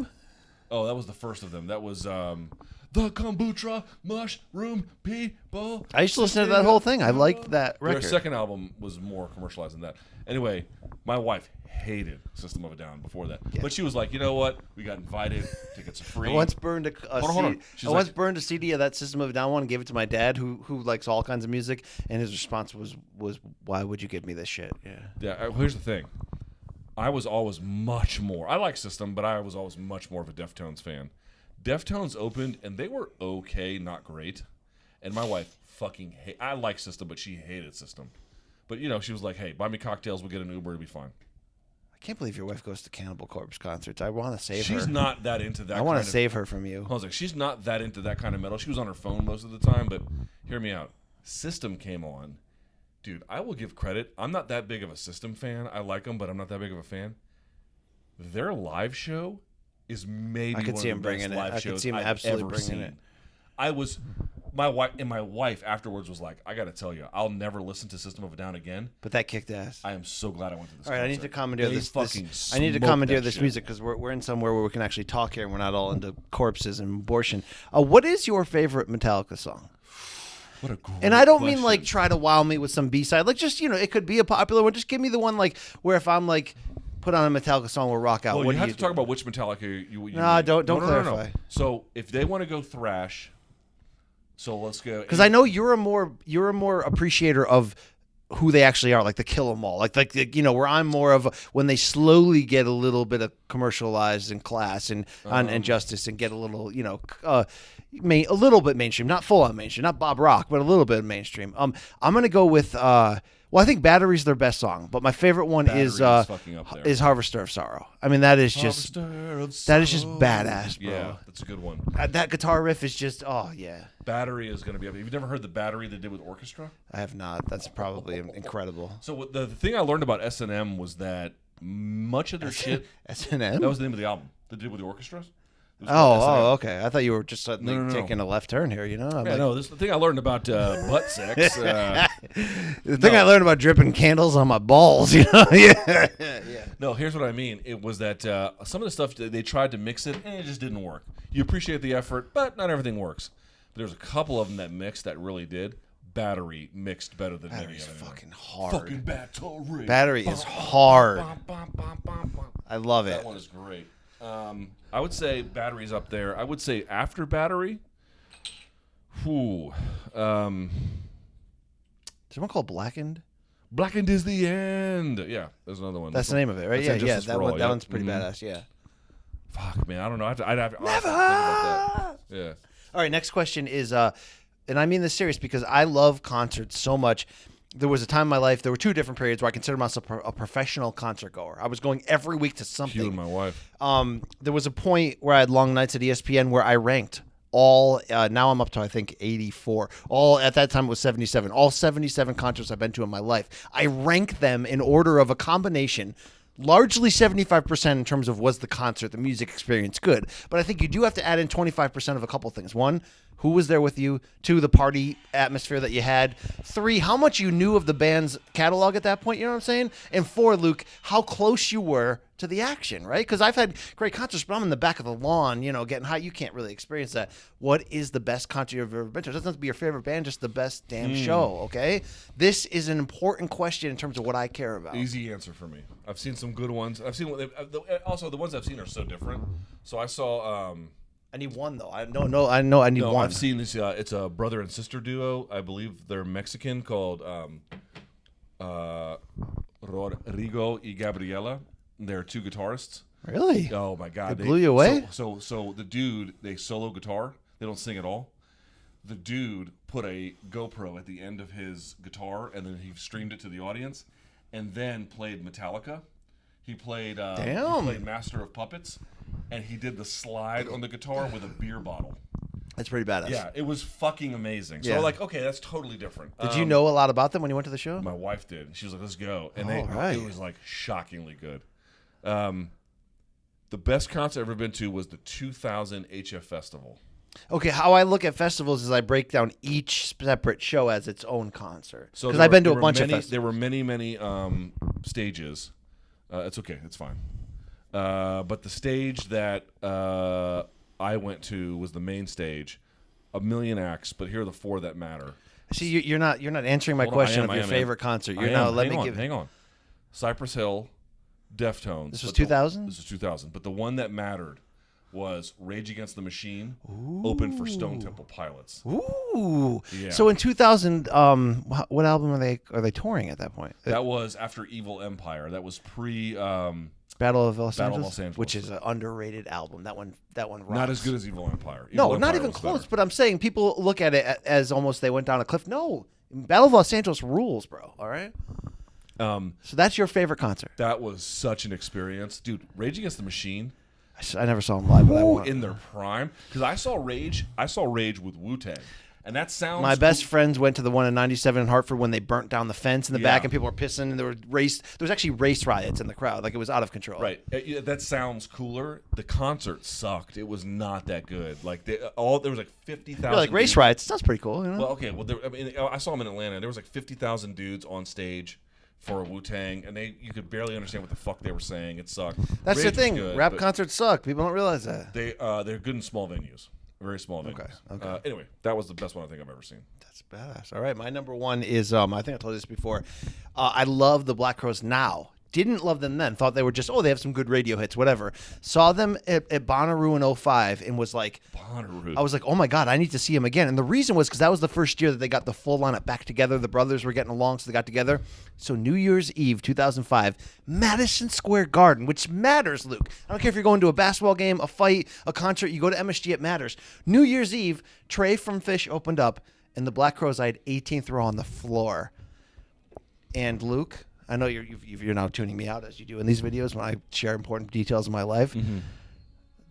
Oh, that was the first of them. That was the Kombucha Mushroom People. I used to listen to that whole thing. I liked that Their record. second album was more commercialized than that. Anyway, my wife hated System of a Down before that. Yeah. But she was like, you know what? We got invited. Tickets are free. I once burned Hold on. She's once like- burned a CD of that System of a Down one and gave it to my dad, who likes all kinds of music, and his response was why would you give me this shit? Yeah. Yeah, here's the thing. I was always much more. I like System, but I was always much more of a Deftones fan. Deftones opened, and they were okay, not great. And my wife fucking I like System, but she hated System. But, she was like, hey, buy me cocktails, we'll get an Uber, it'll be fine. I can't believe your wife goes to Cannibal Corpse concerts. I want to save her. She's not that into that I want kind to of... save her from you. I was like, she's not that into that kind of metal. She was on her phone most of the time, but hear me out. System came on. Dude, I will give credit. I'm not that big of a System fan. I like them, but I'm not that big of a fan. Their live show is maybe I could one see of him the best bringing it. live I could shows see him I've absolutely ever bringing seen. it. I was... My wife afterwards was like, I got to tell you, I'll never listen to System of a Down again. But that kicked ass. I am so glad I went to this All right, I need concert. to commandeer They this. fucking I need to smoked commandeer that this shit. music because we're in somewhere where we can actually talk here and we're not all into corpses and abortion. What is your favorite Metallica song? What a great And I don't mean like question. try to wow me with some B-side. Like just it could be a popular one. Just give me the one like where if I'm like put on a Metallica song, we'll rock out. Well, what you do have you to talk do? about which Metallica you Nah, mean. don't No. clarify. So if they want to go thrash, so let's go. Because I know you're a more appreciator of who they actually are, like the Kill 'Em All, like where I'm more of when they slowly get a little bit of commercialized and class and justice and get a little a little bit mainstream, not full on mainstream, not Bob Rock, but a little bit mainstream. I'm gonna go with I think Battery's their best song, but my favorite one Battery is fucking up there. Harvester of Sorrow. I mean that is just badass, bro. Yeah, that's a good one. That guitar riff is just yeah. Battery is going to be up. Have you never heard the Battery they did with orchestra? I have not. That's probably incredible. So the thing I learned about S&M was that much of their shit. S&M? That was the name of the album. They did with the orchestras. It was called S&M. Okay. I thought you were just suddenly No. taking a left turn here. I'm Yeah, like, no. This is the thing I learned about butt sex. the thing I learned about dripping candles on my balls. Yeah. No, here's what I mean. It was that some of the stuff they tried to mix it, and it just didn't work. You appreciate the effort, but not everything works. But there's a couple of them that mixed that really did. Battery mixed better than many Battery's of them. fucking hard. Fucking battery. Battery is hard. Bum. I love it. That one is great. I would say Battery's up there. I would say after Battery. Whew. Is there one called Blackened? Blackened is the end. Yeah, there's another one. That's the name of it, right? That's Yeah. Injustice That for one. All, That yep. one's pretty Mhm. badass. Yeah. Fuck, man. I don't know. I'll have to Never. think about that. Yeah. All right, next question is, and I mean this serious because I love concerts so much. There was a time in my life, there were 2 different periods where I considered myself a professional concert goer. I was going every week to something. You and my wife. There was a point where I had long nights at ESPN where I ranked all, now I'm up to, I think, 84. All, at that time, it was 77. All 77 concerts I've been to in my life. I rank them in order of a combination, largely 75% in terms of was the concert, the music experience good. But I think you do have to add in 25% of a couple things. One, who was there with you? 2, the party atmosphere that you had. 3, how much you knew of the band's catalog at that point, you know what I'm saying? And 4, Luke, how close you were to the action, right? Because I've had great concerts, but I'm in the back of the lawn, getting high. You can't really experience that. What is the best concert you've ever been to? It doesn't have to be your favorite band, just the best damn show, okay? This is an important question in terms of what I care about. Easy answer for me. I've seen some good ones. I've seen also the ones I've seen are so different. So I saw. I need one though. I need one. I've seen this. It's a brother and sister duo. I believe they're Mexican, called Rodrigo y Gabriela. They're 2 guitarists. Really? Oh my God! They blew you away? So the dude, they solo guitar. They don't sing at all. The dude put a GoPro at the end of his guitar, and then he streamed it to the audience, and then played Metallica. He played Master of Puppets, and he did the slide on the guitar with a beer bottle. That's pretty badass. Yeah, it was fucking amazing. So okay, that's totally different. Did you know a lot about them when you went to the show? My wife did. She was like, "Let's go," and right. it was like shockingly good. The best concert I've ever been to was the 2000 HF Festival. Okay, how I look at festivals is I break down each separate show as its own concert. So because I've been to a bunch of festivals. There were many stages. It's okay. It's fine. But the stage that I went to was the main stage. 1 million acts, but here are the 4 that matter. See, you're not answering my question of your favorite concert. You're now hang on. Cypress Hill, Deftones. This was 2000? This was 2000. But the one that mattered was Rage Against the Machine, open for Stone Temple Pilots. Ooh. Yeah. So in 2000, what album are they touring at that point? That was after Evil Empire. That was pre Battle of Los Angeles, which is an underrated album. That one rocks. Not as good as Evil Empire. Not even close. Better. But I'm saying people look at it as almost they went down a cliff. No, Battle of Los Angeles rules, bro. All right. So that's your favorite concert. That was such an experience, dude. Rage Against the Machine. I never saw them live, but I want in their prime, because I saw Rage with Wu-Tang, and that sounds. My best friends went to the one in '97 in Hartford when they burnt down the fence in the back, and people were pissing, and there was actually race riots in the crowd, like it was out of control. Right, that sounds cooler. The concert sucked. It was not that good. Like there was like 50,000. Like race riots sounds pretty cool. Well, okay. Well, I saw them in Atlanta. There was like 50,000 dudes on stage for Wu-Tang, and you could barely understand what the fuck they were saying. It sucked. That's Rage the thing. good, Rap concerts suck. People don't realize that. They're good in small venues, very small venues. Okay. Anyway, that was the best one I think I've ever seen. That's badass. All right, my number 1 is I think I told you this before. I love the Black Crowes now. Didn't love them then. Thought they were just, they have some good radio hits, whatever. Saw them at Bonnaroo in 05 and was like, Bonnaroo. I was like, oh my God, I need to see them again. And the reason was because that was the first year that they got the full lineup back together. The brothers were getting along, so they got together. So New Year's Eve, 2005, Madison Square Garden, which matters, Luke. I don't care if you're going to a basketball game, a fight, a concert, you go to MSG, it matters. New Year's Eve, Trey from Fish opened up, and the Black Crowes, I had 18th row on the floor. And Luke, I know you're now tuning me out as you do in these videos when I share important details of my life. Mm-hmm.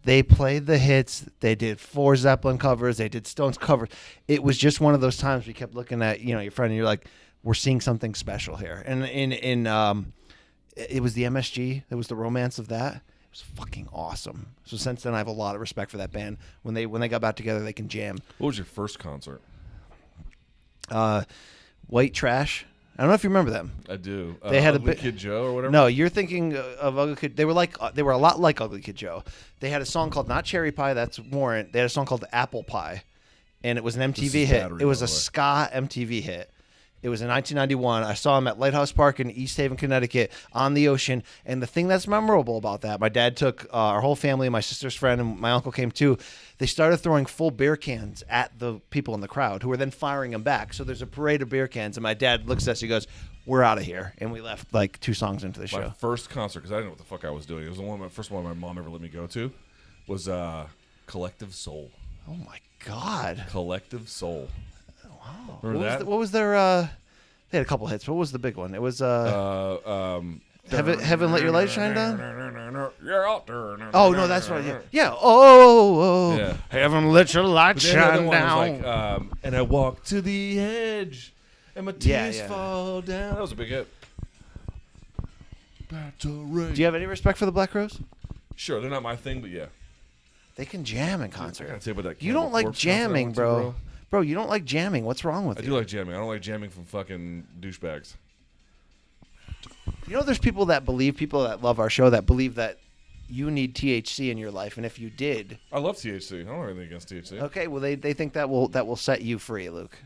They played the hits. They did 4 Zeppelin covers. They did Stones covers. It was just one of those times we kept looking at your friend and you're like, we're seeing something special here. And it was the MSG. It was the romance of that. It was fucking awesome. So since then, I have a lot of respect for that band. When they got back together, they can jam. What was your first concert? White Trash. I don't know if you remember them. I do. They had Ugly Kid Joe or whatever. No, you're thinking of Ugly Kid. They were a lot like Ugly Kid Joe. They had a song called not Cherry Pie. That's Warrant. They had a song called Apple Pie, and it was an MTV hit. It was a ska MTV hit. It was in 1991. I saw him at Lighthouse Park in East Haven, Connecticut, on the ocean. And the thing that's memorable about that, my dad took our whole family, my sister's friend, and my uncle came too. They started throwing full beer cans at the people in the crowd, who were then firing them back. So there's a parade of beer cans, and my dad looks at us, he goes, "We're out of here." And we left like 2 songs into the show. My first concert, because I didn't know what the fuck I was doing. It was the first one my mom ever let me go to, was Collective Soul. Oh my God. Collective Soul. Wow. Remember that? What was their they had a couple hits. What was the big one? It was Heaven Let Your Light Shine Down? Oh no, that's right. Yeah. Yeah. Oh. Yeah. Heaven Let Your Light Shine Down. Like, and I walk to the edge and my tears fall down. That was a big hit. Do you have any respect for the Black Crowes? Sure, they're not my thing, but yeah. They can jam in I concert. gotta say about that You Campbell don't like Corpse concert I jamming, went to, bro. Bro, you don't like jamming. What's wrong with I you? do like jamming. I don't like jamming from fucking douchebags. You know, there's people that love our show that believe that you need THC in your life, and if you did, I love THC. I don't have anything against THC. okay, well they think that will set you free, Luke.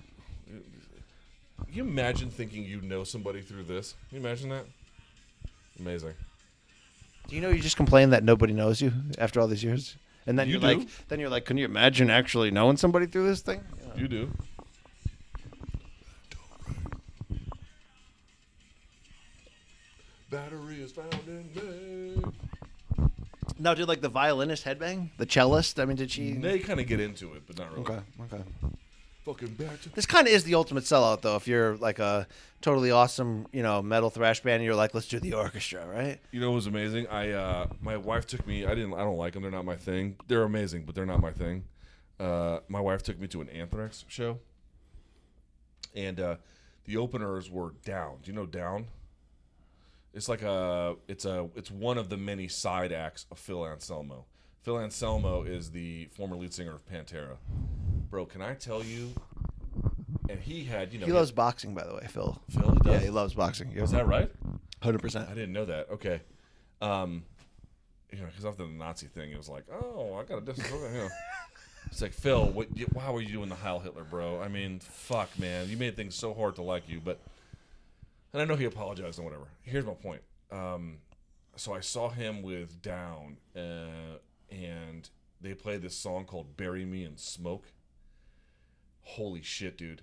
Can you imagine thinking you know somebody through this? Can you imagine that? Amazing. Do you know you just complain that nobody knows you after all these years, and then You you're like, can you imagine actually knowing somebody through this thing? You do. Battery is found in me. Now, did like the violinist headbang, the cellist? I mean, did she? They kind of get into it, but not really. Okay. Fucking back to This kind of is the ultimate sellout, though. If you're like a totally awesome, metal thrash band, and you're like, let's do the orchestra, right? You know what was amazing? My wife took me. I don't like them. They're not my thing. They're amazing, but they're not my thing. My wife took me to an Anthrax show, and the openers were Down. Do you know Down? It's like it's one of the many side acts of Phil Anselmo. Phil Anselmo is the former lead singer of Pantera. Bro, can I tell you? And he had, He loves boxing, by the way, Phil. Phil does? Yeah, he loves boxing. Is that right? 100%. I didn't know that. Okay. Because after the Nazi thing, it was like, oh, I got a distance over here. It's like, Phil, why were you doing the Heil Hitler, bro? I mean, fuck, man. You made things so hard to like you, but... And I know he apologized and whatever. Here's my point. So I saw him with Down, and they played this song called Bury Me in Smoke. Holy shit, dude.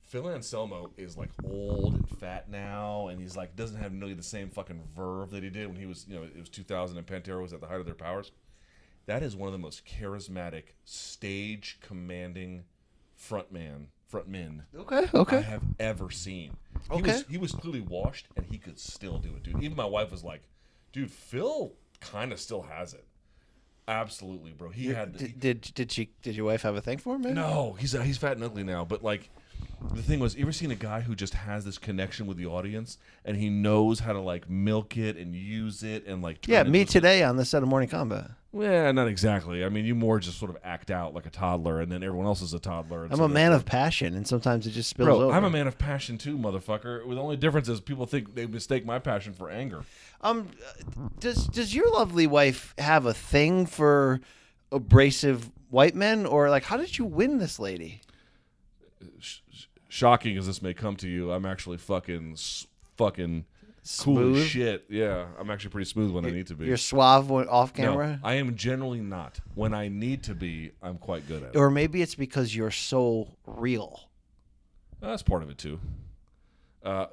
Phil Anselmo is like old and fat now, and he's like doesn't have nearly the same fucking verve that he did when he was, it was 2000 and Pantera was at the height of their powers. That is one of the most charismatic, stage commanding frontmen I have ever seen. He was clearly washed, and he could still do it, dude. Even my wife was like, dude, Phil kind of still has it. Absolutely, bro. He had. Did your wife have a thing for him? Maybe? No, he's fat and ugly now. But like, the thing was, you ever seen a guy who just has this connection with the audience, and he knows how to like milk it and use it and like. Yeah, me today on the set of Morning Kombat. Yeah, not exactly. I mean, you more just sort of act out like a toddler, and then everyone else is a toddler. I'm a man of passion, and sometimes it just spills over. I'm a man of passion too, motherfucker. The only difference is people think they mistake my passion for anger. Does your lovely wife have a thing for abrasive white men, or like how did you win this lady? Shocking as this may come to you, I'm actually fucking cool Smooth? as shit. Yeah, I'm actually pretty smooth when I need to be. You're suave off camera? No, I am generally not. When I need to be, I'm quite good at it. Or maybe it's because you're so real. That's part of it too.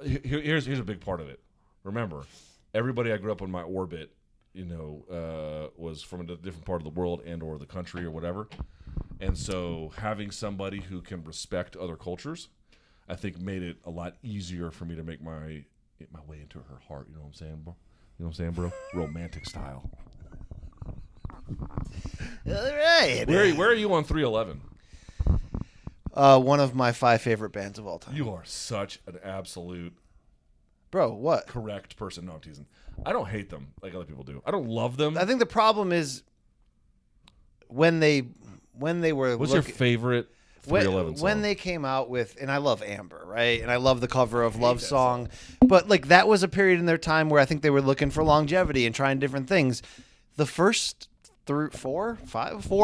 Here's a big part of it. Remember, everybody I grew up in my orbit, was from a different part of the world and or the country or whatever. And so having somebody who can respect other cultures, I think made it a lot easier for me to make my way into her heart. You know what I'm saying, bro? You know what I'm saying, bro? Romantic style. All right. Where are you on 311? One of my 5 favorite bands of all time. You are such an absolute Bro, what? correct person. No, I'm teasing. I don't hate them like other people do. I don't love them. I think the problem is when they were What's your favorite 311 song? when they came out with, and I love Amber, right? And I love the cover of Love Song. But like that was a period in their time where I think they were looking for longevity and trying different things. The first 4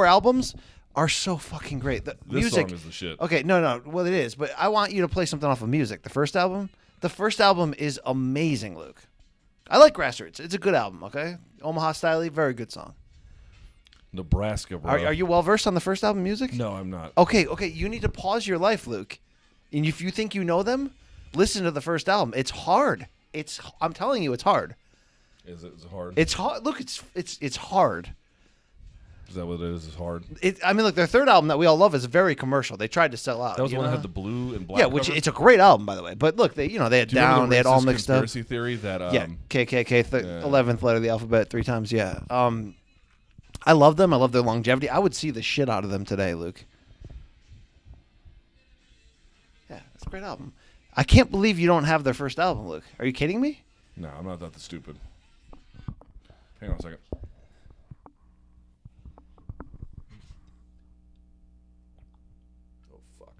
albums are so fucking great. The This music song is the shit. Okay, no. Well, it is, but I want you to play something off of music. The first album is amazing, Luke. I like Grassroots. It's a good album, okay? Omaha Style, very good song. Nebraska, bro. Are you well versed on the first album music? No, I'm not. Okay. You need to pause your life, Luke. And if you think you know them, listen to the first album. It's hard. I'm telling you, it's hard. Is it hard? It's hard. Look, it's hard. Is that what it is? It's hard. Look, their third album that we all love is very commercial. They tried to sell out. That was the one that had the blue and black. Yeah, which cover? it's a great album, by the way. But look, they had Do you remember Down, the they had all racist mixed up. conspiracy theory that Yeah, KKK, 11th letter of the alphabet 3 times. Yeah. I love them. I love their longevity. I would see the shit out of them today, Luke. Yeah, it's a great album. I can't believe you don't have their first album, Luke. Are you kidding me? No, I'm not that stupid. Hang on a second. Fuck.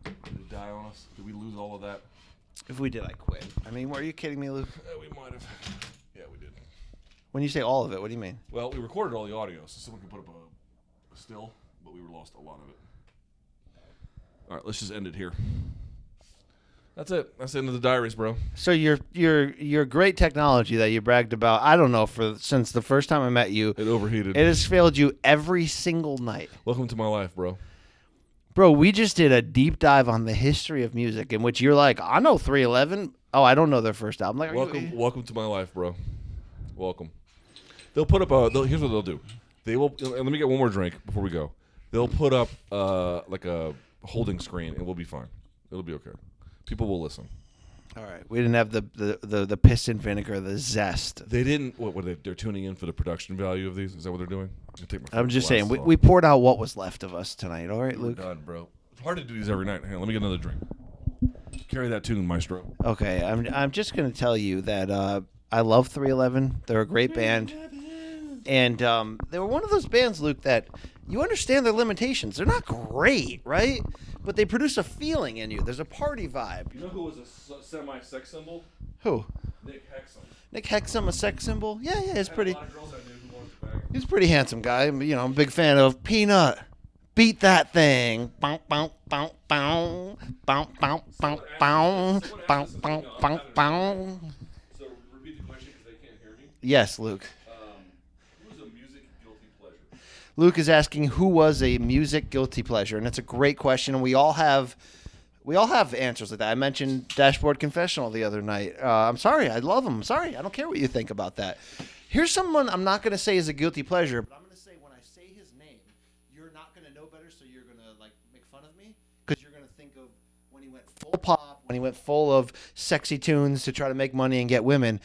Did it die on us? Did we lose all of that? If we did, I quit. I mean, are you kidding me, Luke? We might have. Yeah, we did. When you say all of it, what do you mean? Well, we recorded all the audio, so someone can put up a still, but we lost a lot of it. All right, let's just end it here. That's it. That's the end of the diaries, bro. So your great technology that you bragged about, I don't know, since the first time I met you, It overheated. it has failed you every single night. Welcome to my life, bro. Bro, we just did a deep dive on the history of music in which you're like, I know 311. Oh, I don't know their first album. Like, Welcome to my life, bro. Welcome. They'll put up here's what they'll do. They will. And let me get one more drink before we go. They'll put up like a holding screen, and we'll be fine. It'll be okay. People will listen. All right. We didn't have the piss and vinegar, the zest. They didn't. What were they? They're tuning in for the production value of these. Is that what they're doing? I'm just saying. We poured out what was left of us tonight. All right, We're Luke. done, bro. It's hard to do these every night. Hang on, let me get another drink. Carry that tune, maestro. Okay. I'm just gonna tell you that I love 311. They're a great band, and they were one of those bands, Luke, that you understand their limitations. They're not great, right? But they produce a feeling in you. There's a party vibe. You know who was a semi-sex symbol? Who? Nick Hexum. Nick Hexum, a sex symbol? Yeah, he's pretty. A lot of girls I knew who wanted to bang. He's a pretty handsome guy. You know, I'm a big fan of Peanut. Beat that thing. Bow, bow, bow, bow. Bow, bow, bow, bow. Bow, bow, bow, bow. So repeat the question because they can't hear me. Yes, Luke. Who's a music guilty pleasure? Luke is asking who was a music guilty pleasure, and it's a great question, and we all have answers like that. I mentioned Dashboard Confessional the other night. I'm sorry, I love him. I'm sorry, I don't care what you think about that. Here's someone I'm not going to say is a guilty pleasure, but I'm going to say when I say his name, you're not going to know better, so you're going to like make fun of me because you're going to think of when he went full pop, when he went full of sexy tunes to try to make money and get women.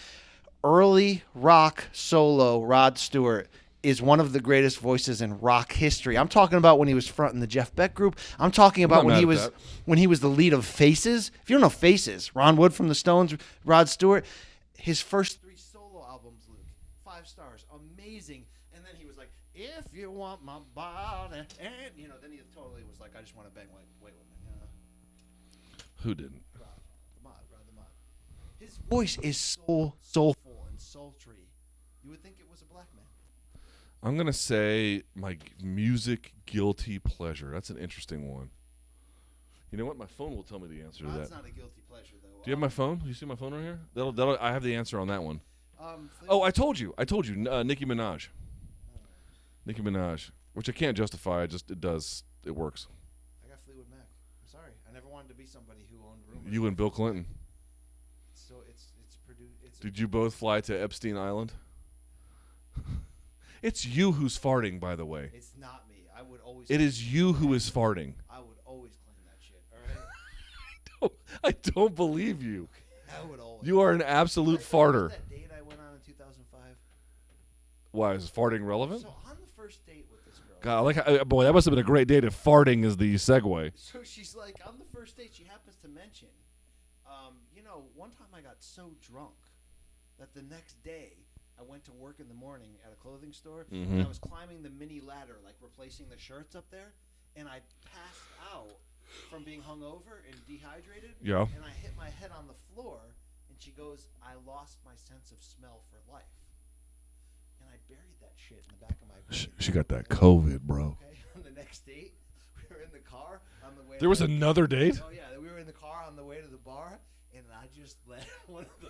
Early rock solo Rod Stewart is one of the greatest voices in rock history. I'm talking about when he was fronting the Jeff Beck group. I'm talking about when he was the lead of Faces. If you don't know Faces, Ron Wood from the Stones, Rod Stewart, his first 3 solo albums, Luke, 5 stars, amazing. And then he was like, "If you want my body," and then he totally was like, "I just want to bang white women." Who didn't? Rod the Mod. His voice is so soulful and sultry. You would think it was a black man. I'm going to say my music guilty pleasure. That's an interesting one. You know what? My phone will tell me the answer to that. That's not a guilty pleasure, though. Do you have my phone? Do you see my phone right here? I have the answer on that one. I told you. Nicki Minaj. Nicki Minaj, which I can't justify. It works. I got Fleetwood Mac. I'm sorry. I never wanted to be somebody who owned rumors. You and Bill Clinton. So it's produced. Did you both fly to Epstein Island? It's you who's farting, by the way. It's not me. I would always. It is you who is farting. I would always claim that shit. All right. I don't believe you. I would always. You are an absolute farter. That date I went on in 2005. Why is farting relevant? So on the first date with this girl. God, boy, that must have been a great date if farting is the segue. So she's like, on the first date, she happens to mention, one time I got so drunk that the next day I went to work in the morning at a clothing store, and I was climbing the mini ladder, like replacing the shirts up there, and I passed out from being hungover and dehydrated. Yeah. And I hit my head on the floor, and she goes, "I lost my sense of smell for life." And I buried that shit in the back of my brain. She got that COVID, bro. Okay, on the next date, we were in the car on the way. There was another date? Oh yeah, we were in the car on the way to the bar, and I just let one of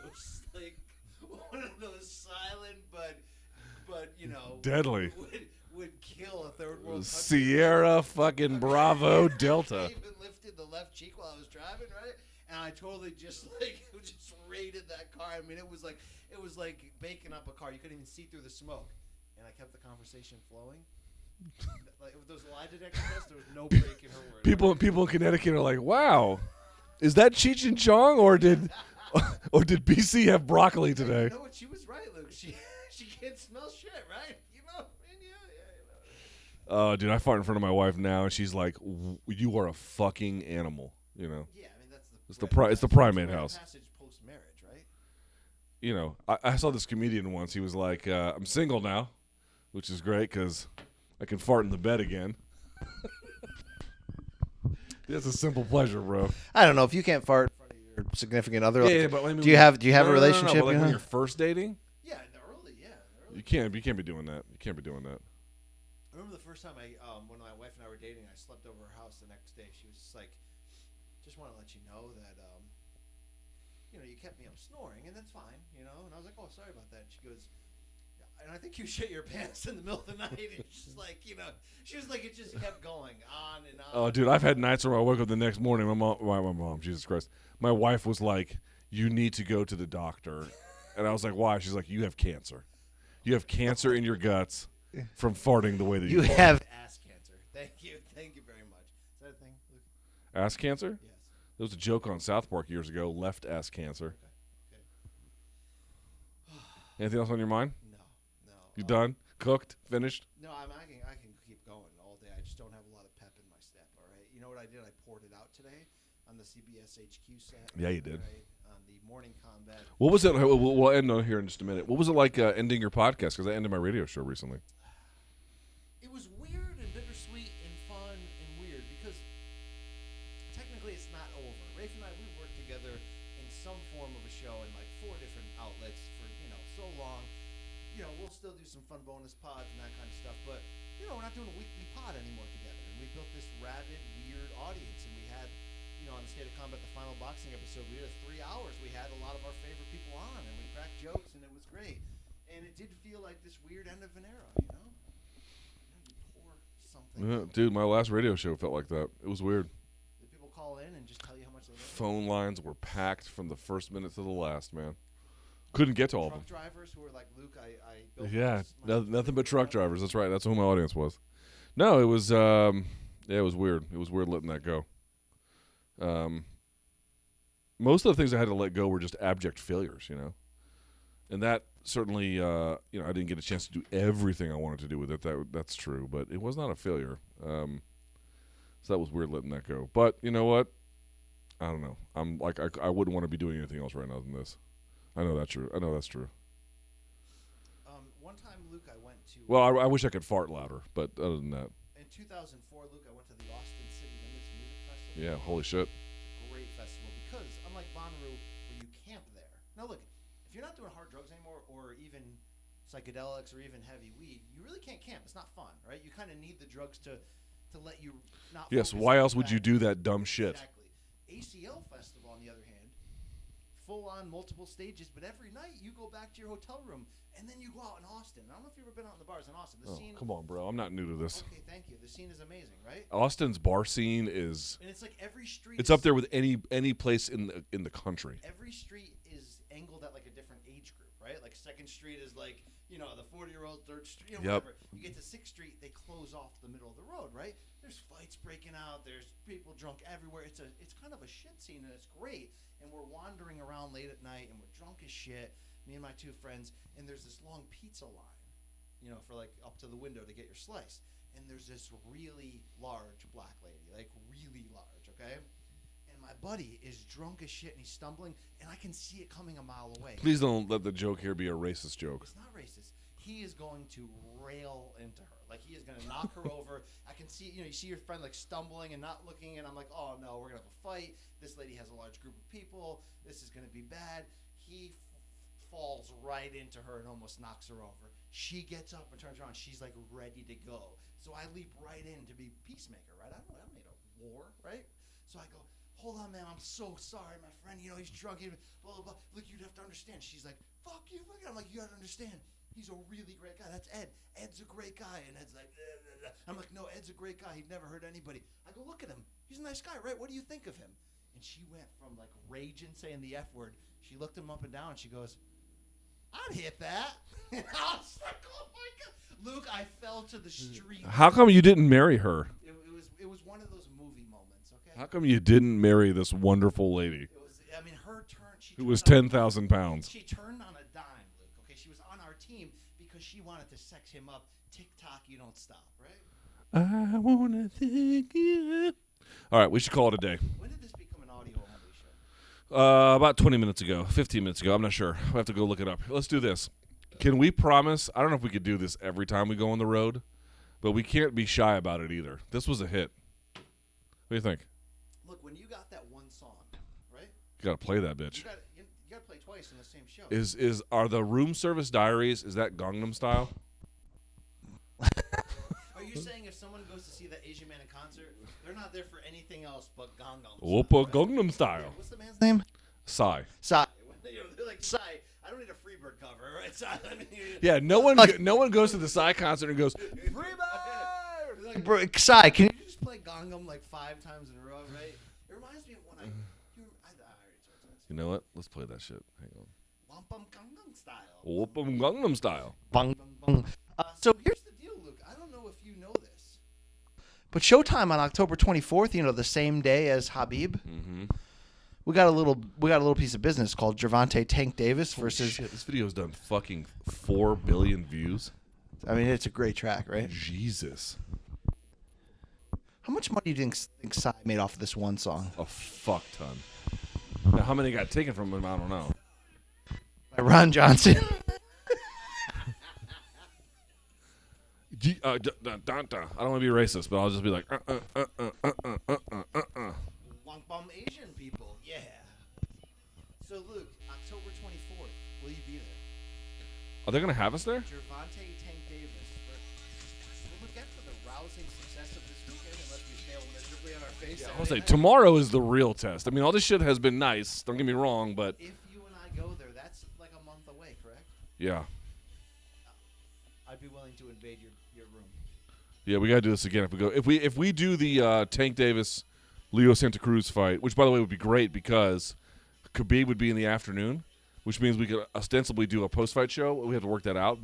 those silent but deadly would kill a third world country. Sierra fucking Bravo Delta. I even lifted the left cheek while I was driving, right? And I totally just raided that car. I mean, it was like baking up a car. You couldn't even see through the smoke. And I kept the conversation flowing. Like with those lie detector tests, there was no break in her word. People in Connecticut are like, "Wow, is that Cheech and Chong or did BC have broccoli today?" You know what? She was right, Luke. She can't smell shit, right? Oh, dude, I fart in front of my wife now, and she's like, "You are a fucking animal," you know. Yeah, I mean it's the primate house. Passage post-marriage, right? You know, I saw this comedian once. He was like, "I'm single now," which is great because I can fart in the bed again. It's a simple pleasure, bro. I don't know if you can't fart in front of your significant other. Yeah, but I mean, do you have a relationship? But like when you're first dating, Yeah, in the early. you can't be doing that. You can't be doing that. I remember the first time when my wife and I were dating, I slept over her house the next day. She was just like, just want to let you know that, you kept me up snoring, and that's fine, And I was like, oh, sorry about that. And she goes, yeah, and I think you shit your pants in the middle of the night. And she's like, she was like, it just kept going on and on. Oh, dude, I've had nights where I woke up the next morning. My mom, Jesus Christ, my wife was like, you need to go to the doctor, and I was like, why? She's like, you have cancer. You have cancer in your guts from farting the way that you fart. have ass cancer. Thank you very much. Is that a thing, Luke? Ass cancer? Yes. There was a joke on South Park years ago. Left ass cancer. Okay. Anything else on your mind? No. You done? Cooked? Finished? No, I can keep going all day. I just don't have a lot of pep in my step. All right. You know what I did? I poured it out today on the CBS HQ set. Yeah, you did. Right, on the morning Kombat. What was it? We'll end on here in just a minute. What was it like ending your podcast? Because I ended my radio show recently. It was weird and bittersweet and fun and weird because technically it's not over. Rafe and I, we worked together in some form of a show in like 4 different outlets for so long. We'll still do some fun bonus pods and that kind of stuff, but we're not doing a weekly pod anymore together. And we built this rabid, weird audience, and we had on the State of Combat, the final boxing episode, we did 3 hours. We had a lot of our favorite people on, and we cracked jokes, and it was great. And it did feel like this weird end of an era, You pour something. Yeah, dude, my last radio show felt like that. It was weird. Did people call in and just tell you how much they love you? Phone lines were packed from the first minute to the last, man. Couldn't get to all of them. Truck drivers who were like, Luke, I built Yeah, my nothing but truck drivers. That's right. That's who my audience was. No, it was it was weird. It was weird letting that go. Most of the things I had to let go were just abject failures, and that certainly, I didn't get a chance to do everything I wanted to do with it. That's true, but it was not a failure. So that was weird letting that go. But you know what? I don't know. I'm like I wouldn't want to be doing anything else right now than this. I know that's true. One time, Luke, I went to. Well, I wish I could fart louder, but other than that, in 2004, Luke, I went to the Austin City Limits Music Festival. yeah, holy shit. Great festival because unlike Bonnaroo, where you camp there. Now look, if you're not doing hard drugs anymore, or even psychedelics, or even heavy weed, you really can't camp. It's not fun, right? You kind of need the drugs to let you not. Yes. focus Why on else would you that. do that dumb shit? Exactly. ACL Festival, on the other hand, full on multiple stages, but every night you go back to your hotel room and then you go out in Austin. I don't know if you've ever been out in the bars in Austin. The scene. Come on, bro. I'm not new to this. Okay, thank you. The scene is amazing, right? Austin's bar scene is. And it's like every street. It's up there with any place in the country. Every street is angled at like a different age group, right? Like 2nd Street is like the 40-year-old, 3rd Street, whatever. You get to 6th Street, they close off the middle of the road, right? There's fights breaking out. There's people drunk everywhere. It's kind of a shit scene, and it's great. And we're wandering around late at night, and we're drunk as shit. Me and my 2 friends, and there's this long pizza line, for like up to the window to get your slice. And there's this really large black lady, like really large, okay? And my buddy is drunk as shit, and he's stumbling, and I can see it coming a mile away. Please don't let the joke here be a racist joke. It's not racist. He is going to rail into her. Like, he is going to knock her over. I can see, you see your friend, like, stumbling and not looking, and I'm like, oh, no, we're going to have a fight. This lady has a large group of people. This is going to be bad. He falls right into her and almost knocks her over. She gets up and turns around. She's, like, ready to go. So I leap right in to be peacemaker, right? I don't need a war, right? So I go, hold on, man. I'm so sorry, my friend. He's drunk. Blah, blah, blah. Look, you'd have to understand. She's like, fuck you. Fuck you. I'm like, you got to understand. He's a really great guy. That's Ed. Ed's a great guy. And Ed's like, blah, blah, blah. I'm like, no, Ed's a great guy. He'd never hurt anybody. I go, look at him. He's a nice guy, right? What do you think of him? And she went from like raging, saying the F word. She looked him up and down. And she goes, I'd hit that. And I was like, oh my God. Luke, I fell to the street. How come you didn't marry her? It was one of those movie moments, okay? How come you didn't marry this wonderful lady Her turn. who was 10,000 pounds? She turned on a dime, Luke. Okay, she was on our team because she wanted to sex him up. TikTok, you don't stop, right? I wanna thank you. All right, we should call it a day. When did this become an audio-only show? About 20 minutes ago, 15 minutes ago. I'm not sure. We'll have to go look it up. Let's do this. Can we promise? I don't know if we could do this every time we go on the road, but we can't be shy about it either. This was a hit. What do you think? Look, when you got that one song, right? You gotta play that bitch. You gotta play twice in the same show. Are the Room Service Diaries? Is that Gangnam Style? Are you saying if someone goes to see that Asian man in concert, they're not there for anything else but Gangnam? Oppa Right? Gangnam Style. What's the man's name? Psy. Sai. They're like Sai. I don't need a Freebird cover, right? Sai. Yeah, no one goes to the Psy concert and goes, Freebird! Like, bro, Sai, can you just play Gangnam like 5 times in a row, right? It reminds me of when I already told you. You know what? Let's play that shit. Hang on. Wampum Gangnam Style. Oppa Gangnam Style. Bang, bang, bang. So here's the deal, Luke. I don't know if you know this, but Showtime on October 24th, the same day as Habib, we got a little piece of business called Gervonta Tank Davis versus. Shit, this video's done fucking 4 billion views. I mean, it's a great track, right? Jesus. How much money do you think Psy made off of this one song? A fuck ton. Now, how many got taken from him? I don't know. By Ron Johnson. I don't want to be racist, but I'll just be like, Wampum Asian people, yeah. So, Luke, October 24th, will you be there? Are they gonna have us there? Gervonta Tank Davis. Will we get to the rousing success of this weekend unless we fail miserably on our face? I'll say tomorrow is the real test. I mean, all this shit has been nice. Don't get me wrong, but If you and I go there, that's like a month away, correct? yeah, I'd be willing to invade your room. yeah, we gotta do this again if we go. If we do the Tank Davis, Leo Santa Cruz fight, which by the way would be great because Khabib would be in the afternoon, which means we could ostensibly do a post-fight show. We have to work that out,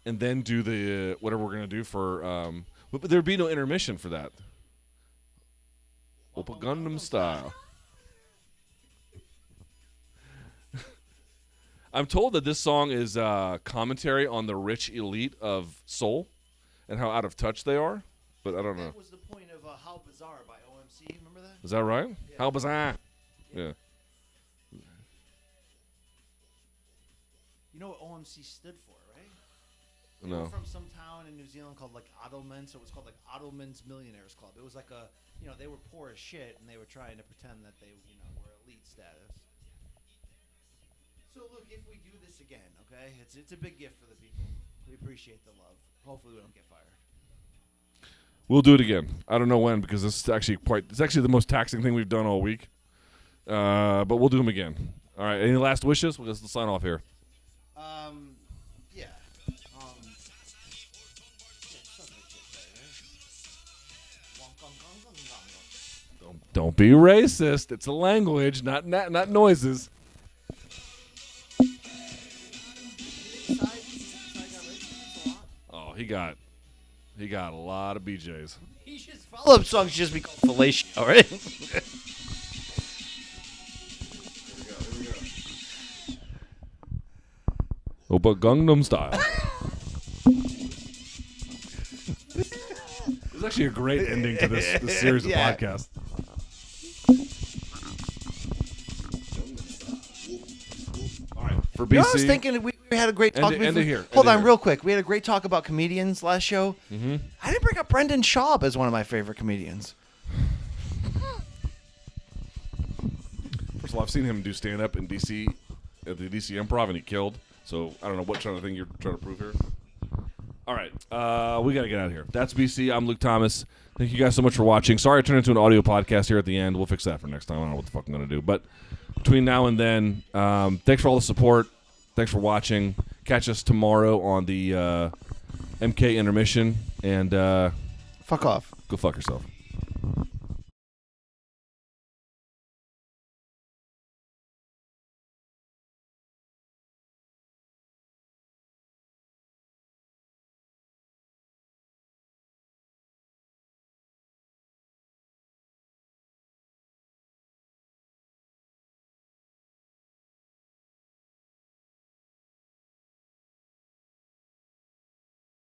and then do the whatever we're gonna do for. But there'd be no intermission for that. Oppa Gundam style. I'm told that this song is commentary on the rich elite of Seoul and how out of touch they are, but I don't know. That was the point of How Bizarre by OMC. Remember that? Is that right? Yeah. How bizarre. Yeah. You know what OMC stood for, right? They No. were from some town in New Zealand called like Ottoman, so it was called like Ottoman's Millionaires Club. It was like they were poor as shit, and they were trying to pretend that they, were elite status. So look, if we do this again, okay, it's a big gift for the people. We appreciate the love. Hopefully, we don't get fired. We'll do it again. I don't know when because it's actually the most taxing thing we've done all week. But we'll do them again. All right. Any last wishes? We'll just sign off here. Yeah. Don't be racist. It's a language, not noises. Oh, he got a lot of BJs. Follow-up songs should just be called fellatio, all right? Oh, but Gangnam Style. It's actually a great ending to this series of Yeah. podcasts. All right, for BC. I was thinking we had a great talk. End it here. Hold End it on, here. real quick. We had a great talk about comedians last show. Mm-hmm. I didn't bring up Brendan Schaub as one of my favorite comedians. First of all, I've seen him do stand-up in D.C. at the D.C. Improv, and he killed. So I don't know what kind of thing you're trying to prove here. All right, we got to get out of here. That's BC. I'm Luke Thomas. Thank you guys so much for watching. Sorry I turned into an audio podcast here at the end. We'll fix that for next time. I don't know what the fuck I'm going to do. But between now and then, thanks for all the support. Thanks for watching. Catch us tomorrow on the MK Intermission. And Fuck off. go fuck yourself.